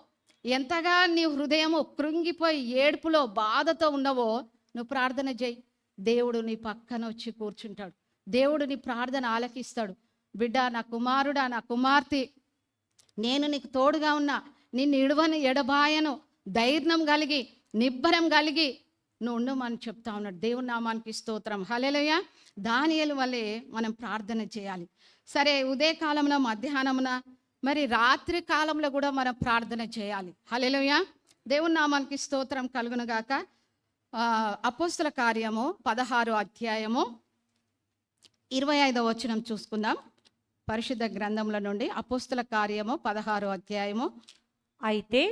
Speaker 2: ఎంతగా నీ హృదయము కృంగిపోయి ఏడుపులో బాధతో ఉన్నావో, నువ్వు ప్రార్థన చేయి. దేవుడు నీ పక్కన వచ్చి కూర్చుంటాడు, దేవుడు నీ ప్రార్థన ఆలకిస్తాడు. బిడ్డ, నా కుమారుడా, నా కుమార్తె, నేను నీకు తోడుగా ఉన్నా, నిన్ను ఇడవని ఎడబాయను, ధైర్యం కలిగి నిబ్బరం కలిగి నువ్వు ఉండమని చెప్తా ఉన్నాడు. దేవుని నామానికి స్తోత్రం. హల్లెలూయా. దానియేలు వలె మనం ప్రార్థన చేయాలి. సరే, ఉదయకాలంలో, మధ్యాహ్నమున, మరి రాత్రి కాలంలో కూడా మనం ప్రార్థన చేయాలి. హల్లెలూయా. దేవుని నామానికి స్తోత్రం కలుగును గాక. అపోస్తుల కార్యము 16వ అధ్యాయము 25వ వచనం చూసుకుందాం. పరిశుద్ధ గ్రంథముల నుండి అపోస్తుల కార్యము 16వ అధ్యాయము.
Speaker 1: అయితే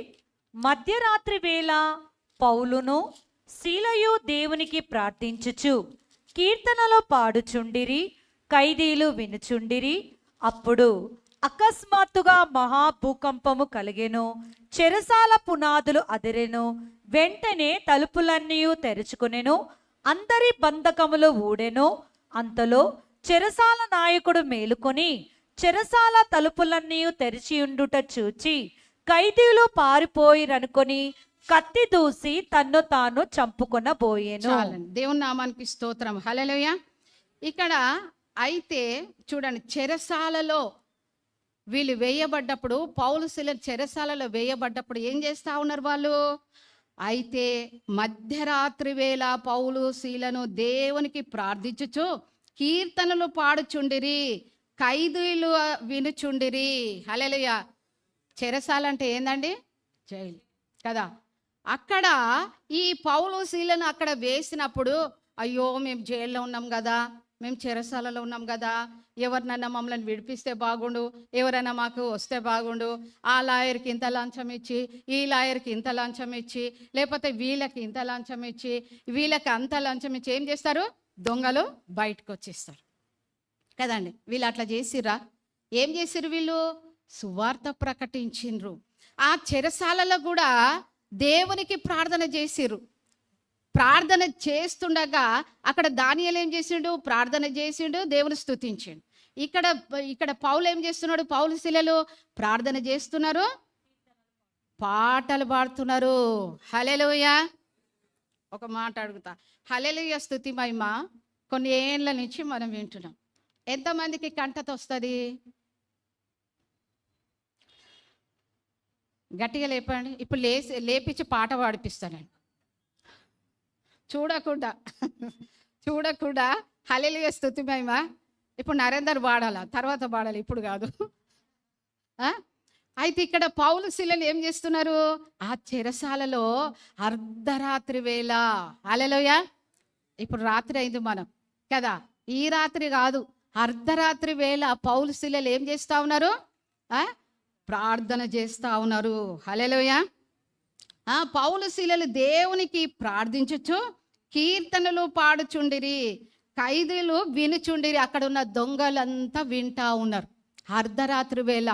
Speaker 1: మధ్యరాత్రి వేళ పౌలును శీలయు దేవునికి ప్రార్థించుచు కీర్తనలో పాడుచుండిరి, ఖైదీలు వినుచుండిరి. అప్పుడు అకస్మాత్తుగా మహాభూకంపము కలిగెను, చెరసాల పునాదులు అదిరెను, వెంటనే తలుపులన్నీ తెరుచుకునెను, అందరి బంధకములు ఊడెను. అంతలో చెరసాల నాయకుడు మేలుకొని చెరసాల తలుపులన్నీ తెరిచియుండుట చూచి ఖైదీలు పారిపోయిరనుకొని కత్తి దూసి తన్ను తాను చంపుకొనబోయెను.
Speaker 2: చాలండి. దేవుని నామానికి స్తోత్రం. హల్లెలూయ. ఇక్కడ అయితే చూడండి, చెరసాలలో వీళ్ళు వేయబడ్డప్పుడు, పౌలు శీలలు చెరసాలలో వేయబడ్డప్పుడు ఏం చేస్తా ఉన్నారు వాళ్ళు? అయితే మధ్యరాత్రి వేళ పౌలు శీలను దేవునికి ప్రార్థించుచు కీర్తనలు పాడుచుండిరి, ఖైదీలు వినుచుండిరి. హల్లెలూయ. చెరసాల అంటే ఏందండి? జైలు కదా. అక్కడ ఈ పౌలు శీలను అక్కడ వేసినప్పుడు, అయ్యో మేము జైల్లో ఉన్నాం కదా, మేము చెరసాలలో ఉన్నాం కదా, ఎవరినన్నా మమ్మల్ని విడిపిస్తే బాగుండు, ఎవరైనా మాకు వస్తే బాగుండు, ఆ లాయర్కి ఇంత లంచం ఇచ్చి, ఈ లాయర్కి ఇంత లంచం ఇచ్చి, లేకపోతే వీళ్ళకి ఇంత లంచం ఇచ్చి, వీళ్ళకి అంత లంచం ఇచ్చి ఏం చేస్తారు? దొంగలు బయటకు వచ్చేస్తారు కదండి. వీళ్ళు అట్లా చేసిర్రా? ఏం చేసిర్రు వీళ్ళు? సువార్త ప్రకటించిండ్రు. ఆ చెరసాలలో కూడా దేవునికి ప్రార్థన చేసిర్రు. ప్రార్థన చేస్తుండగా అక్కడ దానియేలు ఏం చేసిండు? ప్రార్థన చేసిండు, దేవుని స్తుతించిండు. ఇక్కడ పౌలు ఏం చేస్తున్నాడు? పౌలు శీలలు ప్రార్థన చేస్తున్నారు, పాటలు పాడుతున్నారు. హల్లెలూయ. ఒక మాట అడుగుతా, హల్లెలూయ స్తుతి మహిమ కొన్ని ఏళ్ళ నుంచి మనం వింటున్నాం. ఎంతమందికి కంటత వస్తుంది? గట్టిగా లేపండి. ఇప్పుడు లేపించి పాట పాడిపిస్తానండి. చూడకుండా హల్లెలూయా స్తుతి మహిమ ఇప్పుడు నరేందర్ పాడాలా, తర్వాత పాడాలి, ఇప్పుడు కాదు. అయితే ఇక్కడ పౌలు శీలలు ఏం చేస్తున్నారు? ఆ చెరసాలలో అర్ధరాత్రి వేళ, హల్లెలూయా, ఇప్పుడు రాత్రి అయింది మనం కదా, ఈ రాత్రి కాదు, అర్ధరాత్రి వేళ పౌలు శీలలు ఏం చేస్తా ఉన్నారు? ప్రార్థన చేస్తా ఉన్నారు. హల్లెలూయా. పౌలు శీలలు దేవునికి ప్రార్థించుచు కీర్తనలు పాడుచుండిరి, ఖైదీలు వినుచుండిరి. అక్కడ ఉన్న దొంగలంతా వింటా ఉన్నారు. అర్ధరాత్రి వేళ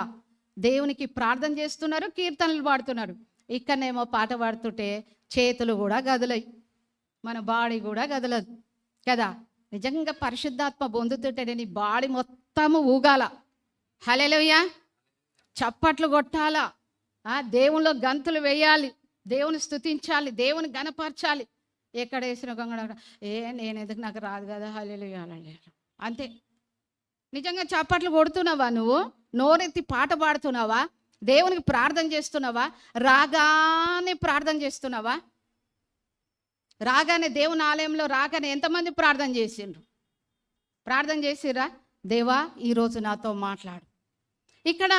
Speaker 2: దేవునికి ప్రార్థన చేస్తున్నారు, కీర్తనలు పాడుతున్నారు. ఇక్కడనేమో పాట పాడుతుంటే చేతులు కూడా గదులై, మన బాడీ కూడా గదలదు కదా. నిజంగా పరిశుద్ధాత్మ పొందుతుంటే నీ బాడీ మొత్తము ఊగాల. హల్లెలూయా. చప్పట్లు కొట్టాలా, దేవునిలో గంతులు వేయాలి, దేవుని స్తుతించాలి, దేవుని గణపరచాలి. ఎక్కడ వేసిన గంగడ నేను ఎందుకు, నాకు రాదు కదా, హల్లెలూయా అంతే. నిజంగా చప్పట్లు కొడుతున్నావా? నువ్వు నోరెత్తి పాట పాడుతున్నావా? దేవునికి ప్రార్థన చేస్తున్నావా? రాగానే ప్రార్థన చేస్తున్నావా? రాగానే దేవుని ఆలయంలో రాగానే ఎంతమంది ప్రార్థన చేసిండ్రు? ప్రార్థన చేసిర్రా? దేవా ఈరోజు నాతో మాట్లాడు. ఇక్కడ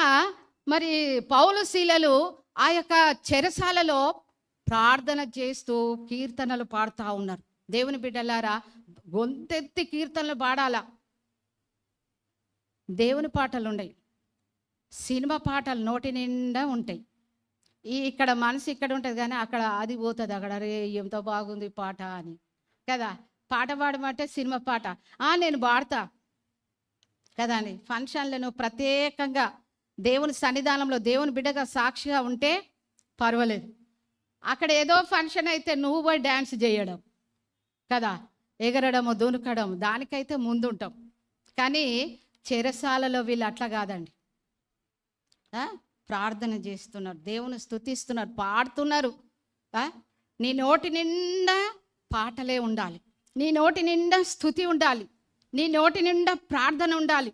Speaker 2: మరి పౌలు శీలలు ఆ యొక్క చెరసాలలో ప్రార్థన చేస్తూ కీర్తనలు పాడుతూ ఉన్నారు. దేవుని బిడ్డలారా, గొంతెత్తి కీర్తనలు పాడాలా. దేవుని పాటలు ఉన్నాయి, సినిమా పాటలు నోటి నిండా ఉంటాయి. ఇక్కడ మనసు ఇక్కడ ఉంటుంది కానీ అక్కడ అది పోతుంది. అక్కడ అరే ఎంత బాగుంది పాట అని కదా. పాట పాడమంటే సినిమా పాట నేను పాడతా కదా అని. ఫంక్షన్లను ప్రత్యేకంగా దేవుని సన్నిధానంలో దేవుని బిడ్డగా సాక్షిగా ఉంటే పర్వాలేదు. అక్కడ ఏదో ఫంక్షన్ అయితే నువ్వు పోయి డ్యాన్స్ చేయడం కదా, ఎగరడము దునకడం, దానికైతే ముందుంటాం. కానీ చెరసాలలో వీళ్ళు అట్లా కాదండి. ప్రార్థన చేస్తున్నారు, దేవుని స్తుతిస్తున్నారు, పాడుతున్నారు. నీ నోటి నిండా పాటలే ఉండాలి, నీ నోటి నిండా స్తుతి ఉండాలి, నీ నోటి నిండా ప్రార్థన ఉండాలి.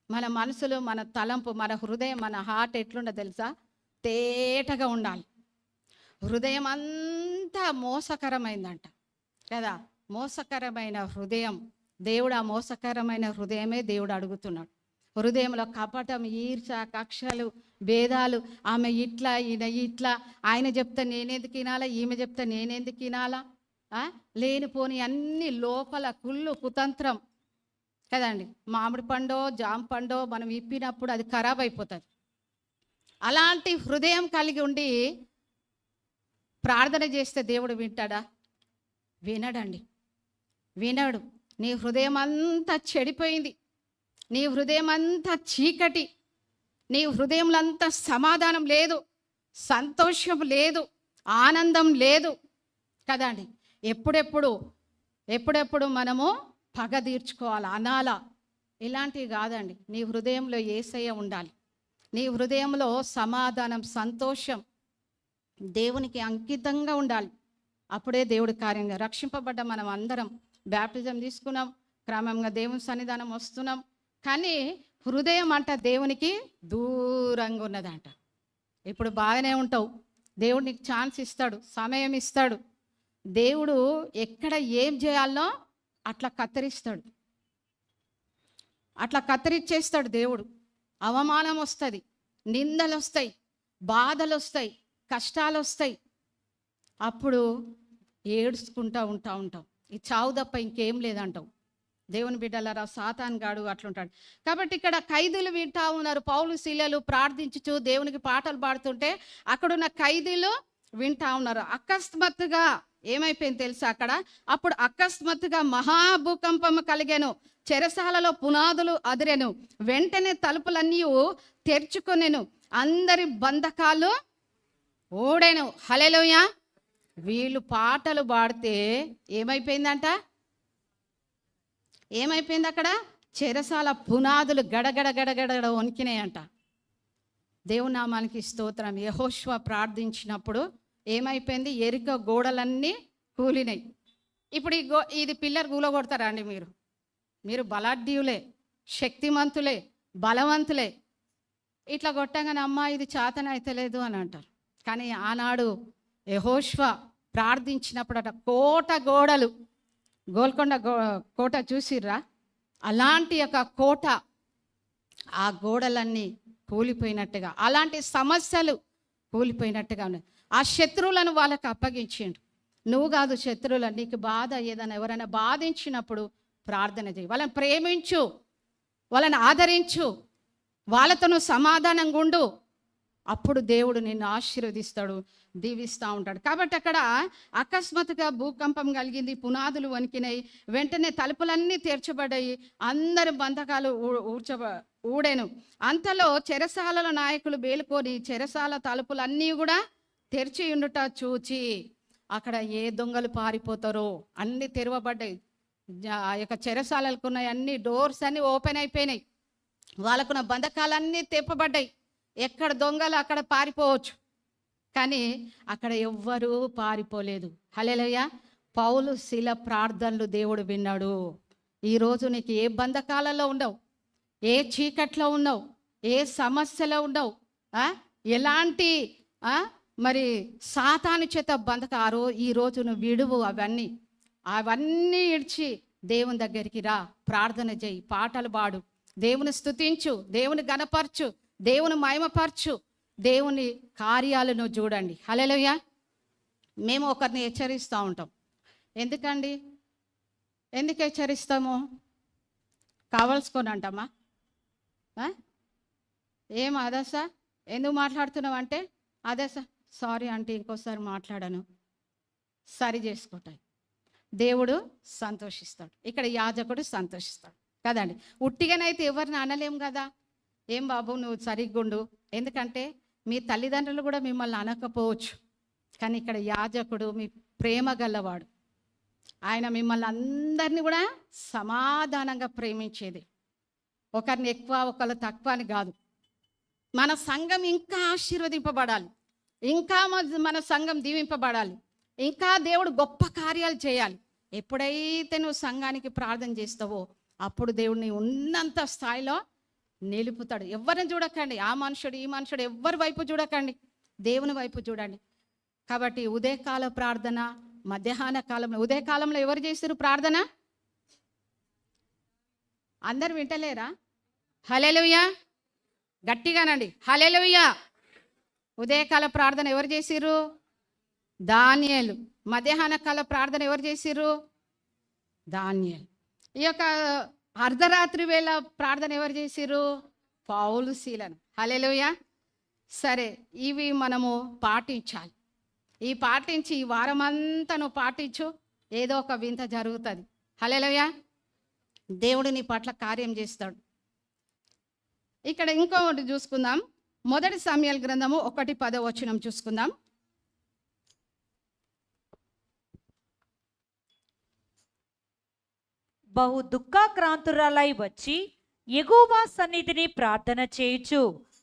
Speaker 2: మన మనసులో మన తలంపు, మన హృదయం, మన హార్ట్ ఎట్లుండో తెలుసా? తేటగా ఉండాలి. హృదయం అంతా మోసకరమైందంట కదా. మోసకరమైన హృదయం, దేవుడు ఆ మోసకరమైన హృదయమే దేవుడు అడుగుతున్నాడు. హృదయంలో కపటం, ఈర్ష, కక్షలు, భేదాలు, ఆమె ఇట్లా ఈయన ఇట్లా, ఆయన చెప్తే నేనెందుకు వినాలా, ఈమె చెప్తే నేనెందుకు వినాలా, లేనిపోని అన్ని లోపల కుళ్ళు కుతంత్రం కదండి. మామిడి పండో జామ పండో మనం ఇప్పినప్పుడు అది ఖరాబ్ అయిపోతుంది. అలాంటి హృదయం కలిగి ఉండి ప్రార్థన చేస్తే దేవుడు వింటాడా? వినడండి, వినడు. నీ హృదయం అంతా చెడిపోయింది, నీ హృదయం అంతా చీకటి, నీ హృదయంలో అంతా సమాధానం లేదు, సంతోషం లేదు, ఆనందం లేదు కదండి. ఎప్పుడెప్పుడు మనము పగ తీర్చుకోవాలి అనాలా, ఇలాంటివి కాదండి. నీ హృదయంలో యేసయ్య ఉండాలి, నీ హృదయంలో సమాధానం, సంతోషం దేవునికి అంకితంగా ఉండాలి. అప్పుడే దేవుడి కార్యంగా రక్షింపబడ్డ మనం అందరం బ్యాప్టిజం తీసుకున్నాం, క్రమంగా దేవుని సన్నిధానం వస్తున్నాం. కానీ హృదయం అంట దేవునికి దూరంగా ఉన్నదంట. ఇప్పుడు బాగానే ఉంటావు, దేవుడు నీకు ఛాన్స్ ఇస్తాడు, సమయం ఇస్తాడు. దేవుడు ఎక్కడ ఏం చేయాలో అట్లా కత్తిరిస్తాడు, అట్లా కత్తిరించేస్తాడు దేవుడు. అవమానం వస్తుంది, నిందలు వస్తాయి, బాధలు వస్తాయి, కష్టాలు వస్తాయి. అప్పుడు ఏడుచుకుంటూ ఉంటావు. ఈ చావు తప్ప ఇంకేం లేదంటావు. దేవుని బిడ్డలారా, సాతాన్ గాడు అట్లుంటాడు. కాబట్టి ఇక్కడ ఖైదీలు వింటా ఉన్నారు, పౌలు శీలలు ప్రార్థించుచు దేవునికి పాటలు పాడుతుంటే అక్కడున్న ఖైదీలు వింటా ఉన్నారు. అకస్మాత్తుగా ఏమైపోయింది తెలుసా అక్కడ? అప్పుడు అకస్మాత్తుగా మహాభూకంపం కలిగాను, చెరసాలలో పునాదులు అదిరెను, వెంటనే తలుపులన్నీ తెరుచుకొనెను, అందరి బంధకాలు ఊడెను. హల్లెలూయా. వీళ్ళు పాటలు పాడితే ఏమైపోయిందంట? ఏమైపోయింది అక్కడ? చెరసాల పునాదులు గడగడ గడగడ వణికినాయంట. దేవుని నామానికి స్తోత్రం. యెహోషువ ప్రార్థించినప్పుడు ఏమైపోయింది? ఎరిక గోడలన్నీ కూలినాయి. ఇప్పుడు ఇది పిల్లర్ కూలగొడతారా అండి? మీరు బలాఢ్యులే, శక్తిమంతులే, బలవంతులే. ఇట్లా కొట్టగానే అమ్మ ఇది చేతన అయితలేదు అని అంటారు. కానీ ఆనాడు యెహోషువ ప్రార్థించినప్పుడు అట కోట గోడలు, గోల్కొండ కోట చూసిర్రా? అలాంటి యొక్క కోట, ఆ గోడలన్నీ కూలిపోయినట్టుగా, అలాంటి సమస్యలు కూలిపోయినట్టుగా ఉన్నాయి. ఆ శత్రువులను వాళ్ళకి అప్పగించిండు. నువ్వు కాదు శత్రువులను, నీకు బాధ ఏదైనా ఎవరైనా బాధించినప్పుడు ప్రార్థన చేయి, వాళ్ళని ప్రేమించు, వాళ్ళని ఆదరించు, వాళ్ళతో సమాధానంగా ఉండు. అప్పుడు దేవుడు నిన్ను ఆశీర్వదిస్తాడు, దీవిస్తూ ఉంటాడు. కాబట్టి అక్కడ అకస్మాత్తుగా భూకంపం కలిగింది, పునాదులు వణికినాయి, వెంటనే తలుపులన్నీ తెరచబడ్డాయి, అందరి బంధకాలు ఊడెను. అంతలో చెరసాల నాయకులు మేలుకొని చెరసాల తలుపులన్నీ కూడా తెరిచి ఉండుట చూచి, అక్కడ ఏ దొంగలు పారిపోతారో అన్నీ తెరవబడ్డాయి. ఆ యొక్క చెరసాలకు ఉన్న అన్ని డోర్స్ అన్నీ ఓపెన్ అయిపోయినాయి, వాళ్ళకున్న బంధకాలన్నీ తెప్పబడ్డాయి. ఎక్కడ దొంగలు అక్కడ పారిపోవచ్చు, కానీ అక్కడ ఎవ్వరూ పారిపోలేదు. హల్లెలూయా. పౌలు శీల ప్రార్థనలు దేవుడు విన్నాడు. ఈరోజు నీకు ఏ బంధకాలలో ఉండవు, ఏ చీకట్లో ఉన్నావు, ఏ సమస్యలో ఉండవు, ఎలాంటి మరి సాతాను చేత బంధకారో ఈరోజు నువ్వు విడువు. అవన్నీ ఇడ్చి దేవుని దగ్గరికి రా, ప్రార్థన చేయి, పాటలు పాడు, దేవుని స్తుతించు, దేవుని గణపరచు, దేవుని మహిమపరచు, దేవుని కార్యాలను చూడండి. హల్లెలూయా. మేము ఒకరిని హెచ్చరిస్తూ ఉంటాం. ఎందుకండి? ఎందుకు హెచ్చరిస్తాము? కావలసుకొని అంటామా? ఏం అదసా ఎందుకు మాట్లాడుతున్నావు అంటే, అదసా సారీ అంటే ఇంకోసారి మాట్లాడను, సరి చేసుకుంటాయి. దేవుడు సంతోషిస్తాడు, ఇక్కడ యాజకుడు సంతోషిస్తాడు కదండి. ఉట్టిగానైతే ఎవరిని అనలేం కదా. ఏం బాబు నువ్వు సరిగ్గుండు, ఎందుకంటే మీ తల్లిదండ్రులు కూడా మిమ్మల్ని అనకపోవచ్చు, కానీ ఇక్కడ యాజకుడు మీ ప్రేమ గల్లవాడు. ఆయన మిమ్మల్ని అందరినీ కూడా సమాధానంగా ప్రేమించేది, ఒకరిని ఎక్కువ ఒకరు తక్కువ అని కాదు. మన సంఘం ఇంకా ఆశీర్వదింపబడాలి, ఇంకా మన సంఘం దీవింపబడాలి, ఇంకా దేవుడు గొప్ప కార్యాలు చేయాలి. ఎప్పుడైతే నువ్వు సంఘానికి ప్రార్థన చేస్తావో అప్పుడు దేవుడిని ఉన్నంత స్థాయిలో నిలుపుతాడు. ఎవరిని చూడకండి, ఆ మనుషుడు ఈ మనుషుడు ఎవరి వైపు చూడకండి, దేవుని వైపు చూడండి. కాబట్టి ఉదయకాల ప్రార్థన, మధ్యాహ్న కాలంలో, ఉదయకాలంలో ఎవరు చేస్తారు ప్రార్థన? అందరు వింటలేరా? హల్లెలూయా. గట్టిగానండి, హల్లెలూయా. ఉదయకాల ప్రార్థన ఎవరు చేసిర్రు? దానియేలు. మధ్యాహ్న కాల ప్రార్థన ఎవరు చేసిర్రు? దానియేలు. ఈ యొక్క అర్ధరాత్రి వేళ ప్రార్థన ఎవరు చేసిర్రు? పౌలు శీలను. హల్లెలూయా. సరే, ఇవి మనము పాటించాలి. ఈ పాటించి ఈ వారమంతా నువ్వు పాటించు, ఏదో ఒక వింత జరుగుతుంది. హల్లెలూయా. దేవుడు నీ పట్ల కార్యం చేస్తాడు. ఇక్కడ ఇంకొకటి చూసుకుందాం. మొదటి సమూయేలు గ్రంథము 1:10 చూసుకుందాం.
Speaker 1: బహు దుఃఖాక్రాంతురాలై వచ్చి యెహోవా సన్నిధిని ప్రార్థన చేయుచు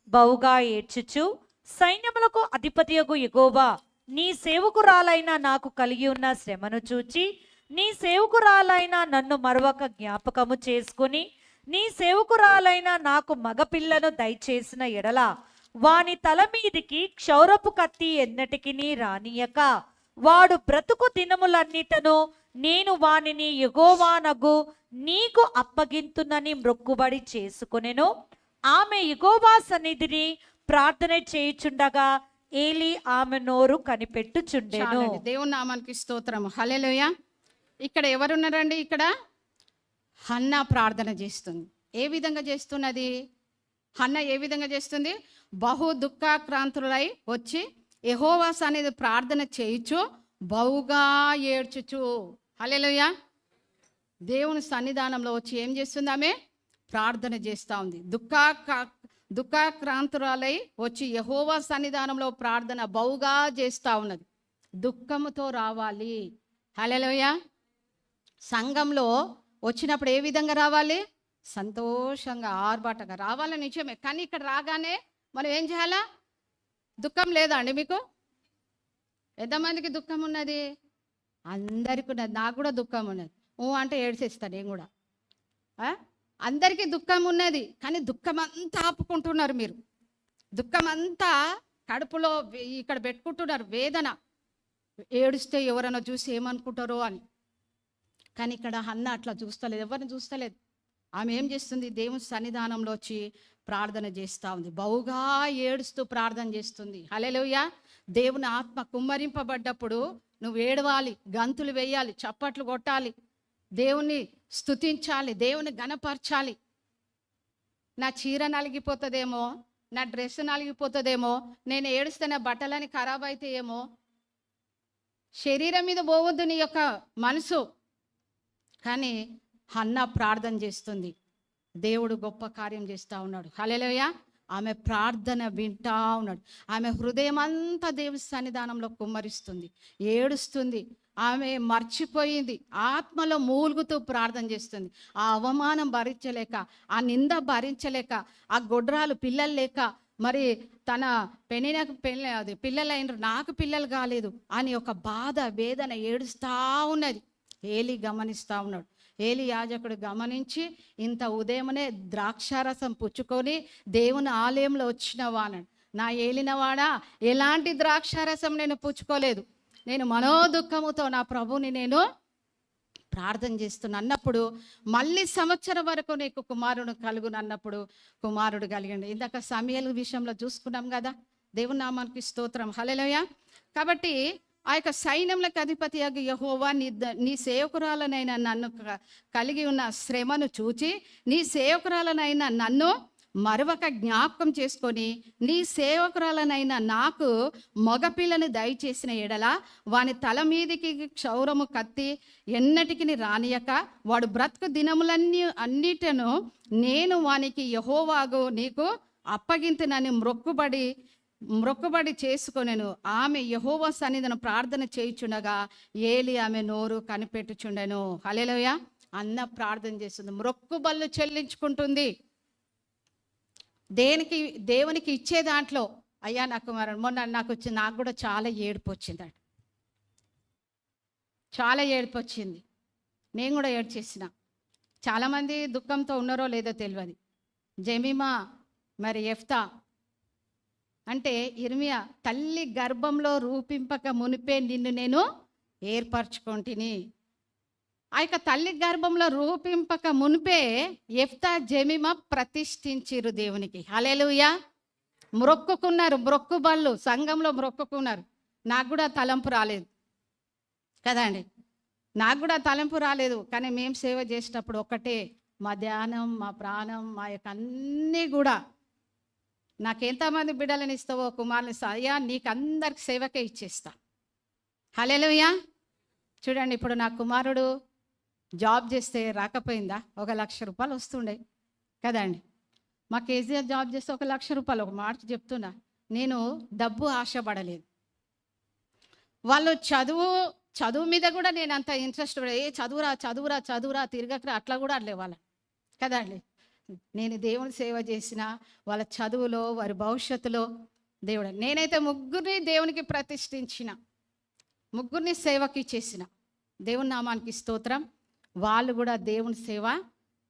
Speaker 1: బహుగా ఏడ్చుచు సైన్యములకు అధిపతియగు యెహోవా, నీ సేవకురాలైన నాకు కలిగి ఉన్న శ్రమను చూచి నీ సేవకురాలైన నన్ను మరొక జ్ఞాపకము చేసుకుని నీ సేవకురాలైన నాకు మగపిల్లను దయచేసిన ఎడల వాని తల మీదికి క్షౌరపు కత్తి ఎన్నటికి రానియక వాడు బ్రతుకు దినములన్నిటను నేను వానిని యెహోవానగు నీకు అప్పగింతునని మ్రొక్కుబడి చేసుకొనెను. ఆమె యెహోవా సన్నిధిని ప్రార్థన చేయుచుండగా ఏలీ ఆమె నోరు కనిపెట్టుచుండెను.
Speaker 2: చాలండి. దేవుని నామానికి స్తోత్రం. హల్లెలూయా. ఇక్కడ ఎవరున్నారండి? ఇక్కడ హన్నా ప్రార్థన చేస్తుంది. ఏ విధంగా చేస్తున్నది? హన్నా ఏ విధంగా చేస్తుంది? బహు దుఃఖాక్రాంతులై వచ్చి యెహోవా సన్నిధి ప్రార్థన చేయుచు బహుగా ఏడ్చుచు. హల్లెలూయా. దేవుని సన్నిధానంలో వచ్చి ఏం చేస్తుంది? ఆమె ప్రార్థన చేస్తూ ఉంది. దుఃఖాక్రాంతురాలై వచ్చి యెహోవా సన్నిధానంలో ప్రార్థన బహుగా చేస్తూ ఉన్నది. దుఃఖముతో రావాలి. హల్లెలూయా. సంఘంలో వచ్చినప్పుడు ఏ విధంగా రావాలి? సంతోషంగా ఆర్భాటంగా రావాలని నిజమే. కానీ ఇక్కడ రాగానే మనం ఏం చేయాలా? దుఃఖం లేదా అండి మీకు? ఎంతమందికి దుఃఖం ఉన్నది? అందరికీ ఉన్నది. నాకు కూడా దుఃఖం ఉన్నది. అంటే ఏడ్చేస్తాను నేను కూడా. అందరికీ దుఃఖం ఉన్నది. కానీ దుఃఖం అంతా ఆపుకుంటున్నారు మీరు. దుఃఖం అంతా కడుపులో ఇక్కడ పెట్టుకుంటున్నారు. వేదన ఏడుస్తే ఎవరైనా చూసి ఏమనుకుంటారో అని. కానీ ఇక్కడ హన్నా అట్లా చూస్తలేదు, ఎవరిని చూస్తలేదు. ఆమె ఏం చేస్తుంది? దేవుని సన్నిధానంలో వచ్చి ప్రార్థన చేస్తూ ఉంది. బహుగా ఏడుస్తూ ప్రార్థన చేస్తుంది. హల్లెలూయా. దేవుని ఆత్మ కుమ్మరింపబడ్డప్పుడు నువ్వు ఏడవాలి, గంతులు వేయాలి, చప్పట్లు కొట్టాలి, దేవుని స్తుతించాలి, దేవుని గణపరచాలి. నా చీర నలిగిపోతుందేమో, నా డ్రెస్ నలిగిపోతుందేమో, నేను ఏడుస్తే నా బట్టలని ఖరాబ్ అయితే ఏమో. శరీరం మీద పోవద్దు నీ యొక్క మనసు. కానీ హన్నా ప్రార్థన చేస్తుంది. దేవుడు గొప్ప కార్యం చేస్తూ ఉన్నాడు. హల్లెలూయా. ఆమె ప్రార్థన వింటా ఉన్నాడు. ఆమె హృదయం అంతా దేవుని సన్నిధానంలో కుమ్మరిస్తుంది, ఏడుస్తుంది. ఆమె మర్చిపోయింది, ఆత్మలో మూలుగుతూ ప్రార్థన చేస్తుంది. ఆ అవమానం భరించలేక, ఆ నింద భరించలేక, ఆ గొడ్రాలు పిల్లలు లేక, మరి తన పిల్లలైన నాకు పిల్లలు కాలేదు అని ఒక బాధ వేదన ఏడుస్తూ ఉన్నది. ఏలీ గమనిస్తూ ఉన్నాడు. ఏలీ యాజకుడు గమనించి, ఇంత ఉదయమునే ద్రాక్షారసం పుచ్చుకొని దేవుని ఆలయంలో వచ్చినవా అన్నాడు. నా ఏలినవాడా, ఎలాంటి ద్రాక్షారసం నేను పుచ్చుకోలేదు, నేను మనోదుఖముతో నా ప్రభుని నేను ప్రార్థన చేస్తున్నా అన్నప్పుడు, మళ్ళీ సంవత్సరం వరకు నీకు కుమారుడు కలుగును అన్నప్పుడు కుమారుడు కలిగిండు. ఇందాక సమయలు విషయంలో చూసుకున్నాం కదా. దేవుని నామానికి స్తోత్రం. హల్లెలూయా. కాబట్టి ఆ యొక్క సైన్యములకు అధిపతి యెహోవా, నీ సేవకురాలనైనా నన్ను కలిగి ఉన్న శ్రమను చూచి నీ సేవకురాలనైనా నన్ను మరొక జ్ఞాపకం చేసుకొని నీ సేవకురాలనైనా నాకు మగపిల్లని దయచేసిన ఎడల వాని తల మీదికి క్షౌరము కత్తి ఎన్నటికి రానియక వాడు బ్రతుకు అన్నిటను నేను వానికి యెహోవాగు నీకు అప్పగింతునని మ్రొక్కుబడి చేసుకొనెను. ఆమె యెహోవా సన్నిధిని ప్రార్థన చేయుచుండగా ఏలీ ఆమె నోరు కనిపెట్టుచుండెను. హల్లెలూయా. అన్న ప్రార్థన చేస్తుంది, మ్రొక్కుబళ్ళు చెల్లించుకుంటుంది. దేవునికి ఇచ్చే దాంట్లో, అయ్యా నాకు మొన్న నాకు కూడా చాలా ఏడుపు వచ్చిందట. చాలా ఏడుపు వచ్చింది. నేను కూడా ఏడ్చేసిన. చాలామంది దుఃఖంతో ఉన్నారో లేదో తెలియదు. జెమిమా మరి యెఫ్తా అంటే ఇర్మియా, తల్లి గర్భంలో రూపింపక మునిపే నిన్ను నేను ఏర్పరచుకొంటిని. ఆ యొక్క తల్లి గర్భంలో రూపింపక మునిపే యెఫ్తా జెమిమా ప్రతిష్ఠించిరు దేవునికి. హల్లెలూయా. మ్రొక్కుబళ్ళు సంఘంలో మ్రొక్కుకున్నారు. నాకు కూడా తలంపు రాలేదు కదండి, నాకు కూడా తలంపు రాలేదు. కానీ మేము సేవ చేసేటప్పుడు ఒక్కటే, మా ధ్యానం, మా ప్రాణం, మా యొక్క అన్నీ కూడా, నాకెంతమంది బిడ్డలను ఇస్తావో కుమారుని ఇస్తా, అయ్యా నీకు అందరికి సేవకే ఇచ్చేస్తా. హల్లెలూయా. చూడండి, ఇప్పుడు నా కుమారుడు జాబ్ చేస్తే రాకపోయిందా, 1,00,000 రూపాయలు వస్తుండే కదండి. మా కేసీఆర్ జాబ్ చేస్తే 1,00,000 రూపాయలు. ఒక మాట చెప్తున్నా, నేను డబ్బు ఆశపడలేదు. వాళ్ళు చదువు మీద కూడా నేను అంత ఇంట్రెస్ట్ చదువురా తిరగకరా అట్లా కూడా అట్లే వాళ్ళ కదండి. నేను దేవుని సేవ చేసిన వాళ్ళ చదువులో, వారి భవిష్యత్తులో దేవుడు. నేనైతే ముగ్గురిని దేవునికి ప్రతిష్ఠించిన, ముగ్గురిని సేవకి చేసిన. దేవుని నామానికి స్తోత్రం. వాళ్ళు కూడా దేవుని సేవ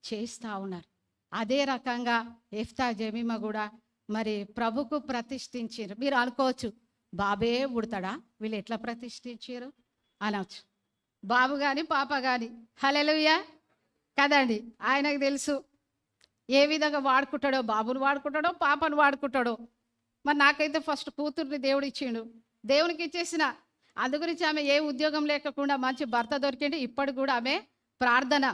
Speaker 2: చేస్తూ ఉన్నారు. అదే రకంగా ఎఫ్తా జమీమా కూడా మరి ప్రభుకు ప్రతిష్ఠించారు. మీరు అనుకోవచ్చు, బాబే పుడతాడా, వీళ్ళు ఎట్లా ప్రతిష్ఠించారు అనవచ్చు. బాబు కానీ పాప కానీ, హల్లెలూయా కదండి. ఆయనకు తెలుసు ఏ విధంగా వాడుకుంటాడో, బాబుని వాడుకుంటాడో పాపను వాడుకుంటాడో. మరి నాకైతే ఫస్ట్ కూతుర్ని దేవుడు ఇచ్చిండు, దేవునికి ఇచ్చేసిన. అందు గురించి ఆమె ఏ ఉద్యోగం లేకుండా మంచి భర్త దొరికింది. ఇప్పటికి కూడా ఆమె ప్రార్థన.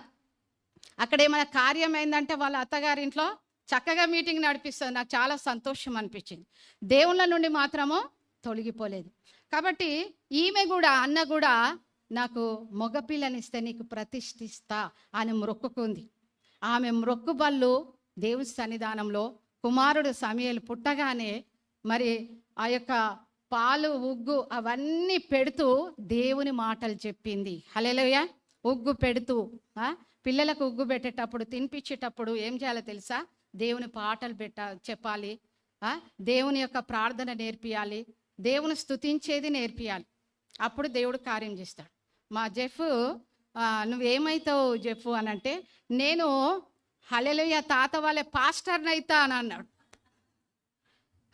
Speaker 2: అక్కడ ఏమైనా కార్యం అయిందంటే వాళ్ళ అత్తగారింట్లో చక్కగా మీటింగ్ నడిపిస్తుంది. నాకు చాలా సంతోషం అనిపించింది. దేవుళ్ళ నుండి మాత్రము తొలగిపోలేదు. కాబట్టి ఈమె కూడా, అన్న కూడా నాకు మగపిల్లనిస్తే నీకు ప్రతిష్ఠిస్తా అని మొక్కుకుంది. ఆమె మొక్కుబళ్ళు దేవుని సన్నిధానంలో కుమారుడు సమూయేలు పుట్టగానే మరి ఆ యొక్క పాలు ఉగ్గు అవన్నీ పెడుతూ దేవుని మాటలు చెప్పింది. హల్లెలూయా. ఉగ్గు పెడుతూ పిల్లలకు ఉగ్గు పెట్టేటప్పుడు, తినిపించేటప్పుడు ఏం చేయాలో తెలుసా? దేవుని పాటలు చెప్పాలి, దేవుని యొక్క ప్రార్థన నేర్పియాలి, దేవుని స్తుతించేది నేర్పియాలి. అప్పుడు దేవుడు కార్యం చేస్తాడు. మా జెఫ్, నువ్వేమవుతావు జెఫ్ అని అంటే, నేను హల్లెలూయా తాత వాళ్ళ పాస్టర్ని అవుతా అని అన్నాడు.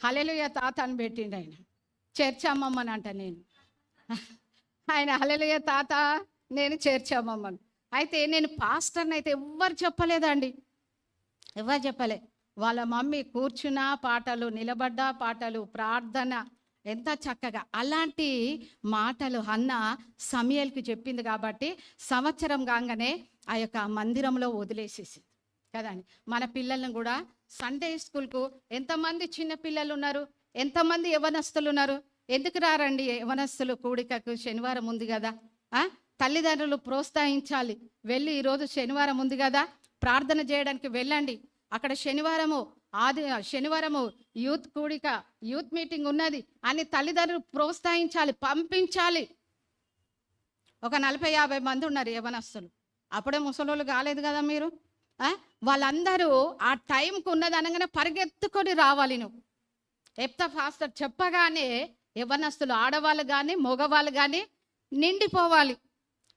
Speaker 2: హల్లెలూయా తాత అని పెట్టిండు ఆయన. చర్చ్ అమ్మమ్మని అంట నేను. ఆయన హల్లెలూయా తాత, నేను చర్చ్ అమ్మమ్మను. అయితే నేను పాస్టర్ని అయితే ఎవ్వరు చెప్పలేదండి, ఎవరు చెప్పలే. వాళ్ళ మమ్మీ కూర్చున్న పాటలు, నిలబడ్డ పాటలు, ప్రార్థన ఎంత చక్కగా. అలాంటి మాటలు హన్న సమూయేలుకి చెప్పింది కాబట్టి సంవత్సరం కాగానే ఆ యొక్క మందిరంలో వదిలేసేసింది కదండి. మన పిల్లలను కూడా సండే స్కూల్కు ఎంతమంది చిన్న పిల్లలు ఉన్నారు, ఎంతమంది యవనస్తులు ఉన్నారు? ఎందుకు రారండి యవనస్తులు కూడికకు? శనివారం ఉంది కదా, తల్లిదండ్రులు ప్రోత్సహించాలి. వెళ్ళి ఈరోజు శనివారం ఉంది కదా, ప్రార్థన చేయడానికి వెళ్ళండి. అక్కడ శనివారము యూత్ కూడిక, యూత్ మీటింగ్ ఉన్నది అని తల్లిదండ్రులు ప్రోత్సహించాలి, పంపించాలి. ఒక 40-50 మంది ఉన్నారు యవనస్తులు. అప్పుడే ముసలోళ్ళు కాలేదు కదా మీరు. వాళ్ళందరూ ఆ టైంకు ఉన్నది అనగానే పరిగెత్తుకొని రావాలి. నువ్వు ఎప్తా ఫాస్టర్ చెప్పగానే యవనస్తులు, ఆడవాళ్ళు కానీ మగవాళ్ళు కానీ నిండిపోవాలి.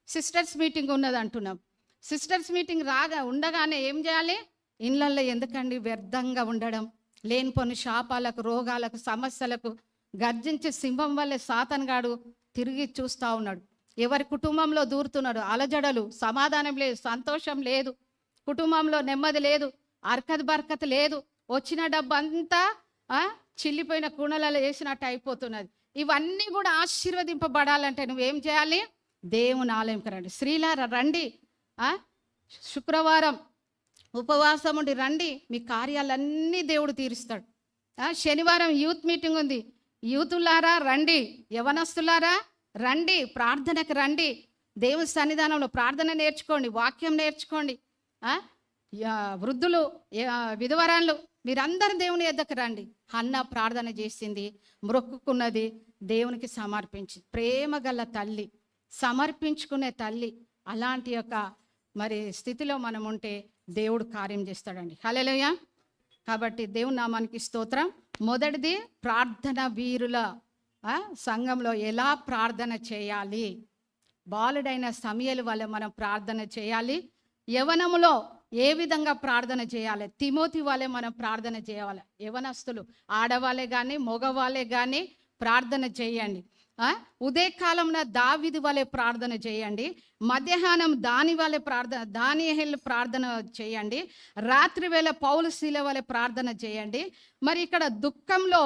Speaker 2: సిస్టర్స్ మీటింగ్ ఉన్నది అంటున్నాం. సిస్టర్స్ మీటింగ్ ఉండగానే ఏం చేయాలి? ఇళ్ళల్లో ఎందుకండి వ్యర్థంగా ఉండడం, లేనిపోని శాపాలకు, రోగాలకు, సమస్యలకు గర్జించే సింహం వల్లే సాతానుగాడు తిరిగి చూస్తూ ఉన్నాడు. ఎవరి కుటుంబంలో దూరుతున్నాడు, అలజడలు, సమాధానం లేదు, సంతోషం లేదు, కుటుంబంలో నెమ్మది లేదు, అర్కత్ బర్కత్ లేదు, వచ్చిన డబ్బు అంతా చిల్లిపోయిన కుండలలో వేసినట్టు అయిపోతున్నది. ఇవన్నీ కూడా ఆశీర్వదింపబడాలంటే నువ్వేం చేయాలి? దేవుని ఆలయంకి రండి. స్త్రీలారా రండి, శుక్రవారం ఉపవాసం ఉండి రండి, మీ కార్యాలన్నీ దేవుడు తీరుస్తాడు. శనివారం యూత్ మీటింగ్ ఉంది, యూతులారా రండి, యవనస్తులారా రండి, ప్రార్థనకు రండి, దేవుని సన్నిధానంలో ప్రార్థన నేర్చుకోండి, వాక్యం నేర్చుకోండి. వృద్ధులు, విధవరాళ్ళు మీరందరూ దేవుని యొద్దకు రండి. హన్న ప్రార్థన చేసింది, మొక్కుకున్నది, దేవునికి సమర్పించి, ప్రేమ గల తల్లి, సమర్పించుకునే తల్లి. అలాంటి యొక్క మరి స్థితిలో మనం ఉంటే దేవుడు కార్యం చేస్తాడండి. హల్లెలూయా. కాబట్టి దేవుని నామానికి స్తోత్రం. మొదటిది, ప్రార్థన వీరుల సంఘంలో ఎలా ప్రార్థన చేయాలి? బాలుడైన సమూయేలు వల్ల మనం ప్రార్థన చేయాలి. యవనములో ఏ విధంగా ప్రార్థన చేయాలి? తిమోతి వాళ్ళే మనం ప్రార్థన చేయాలి. యవనస్తులు, ఆడవాళ్ళే కానీ మగవాళ్ళే కానీ ప్రార్థన చేయండి. ఉదయకాలంలో దావీదు వలె ప్రార్థన చేయండి. మధ్యాహ్నం దానియేలు ప్రార్థన చేయండి. రాత్రి వేళ పౌలు శీల వలె ప్రార్థన చేయండి. మరి ఇక్కడ దుఃఖంలో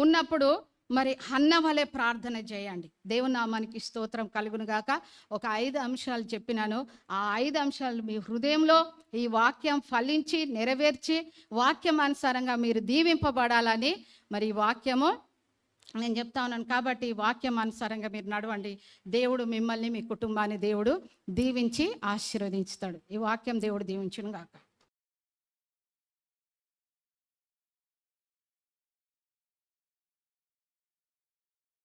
Speaker 2: ఉన్నప్పుడు మరి హన్న వలె ప్రార్థన చేయండి. దేవుని నామానికి స్తోత్రం కలుగును గాక. ఒక 5 అంశాలు చెప్పినాను. ఆ 5 అంశాలు మీ హృదయంలో ఈ వాక్యం ఫలించి నెరవేర్చి వాక్యం అనుసారంగా మీరు దీవింపబడాలని మరి ఈ వాక్యము నేను చెప్తా ఉన్నాను. కాబట్టి ఈ వాక్యం అనుసారంగా మీరు నడవండి. దేవుడు మిమ్మల్ని, మీ కుటుంబాన్ని దేవుడు దీవించి ఆశీర్వదించుతాడు. ఈ వాక్యం దేవుడు దీవించును గాక.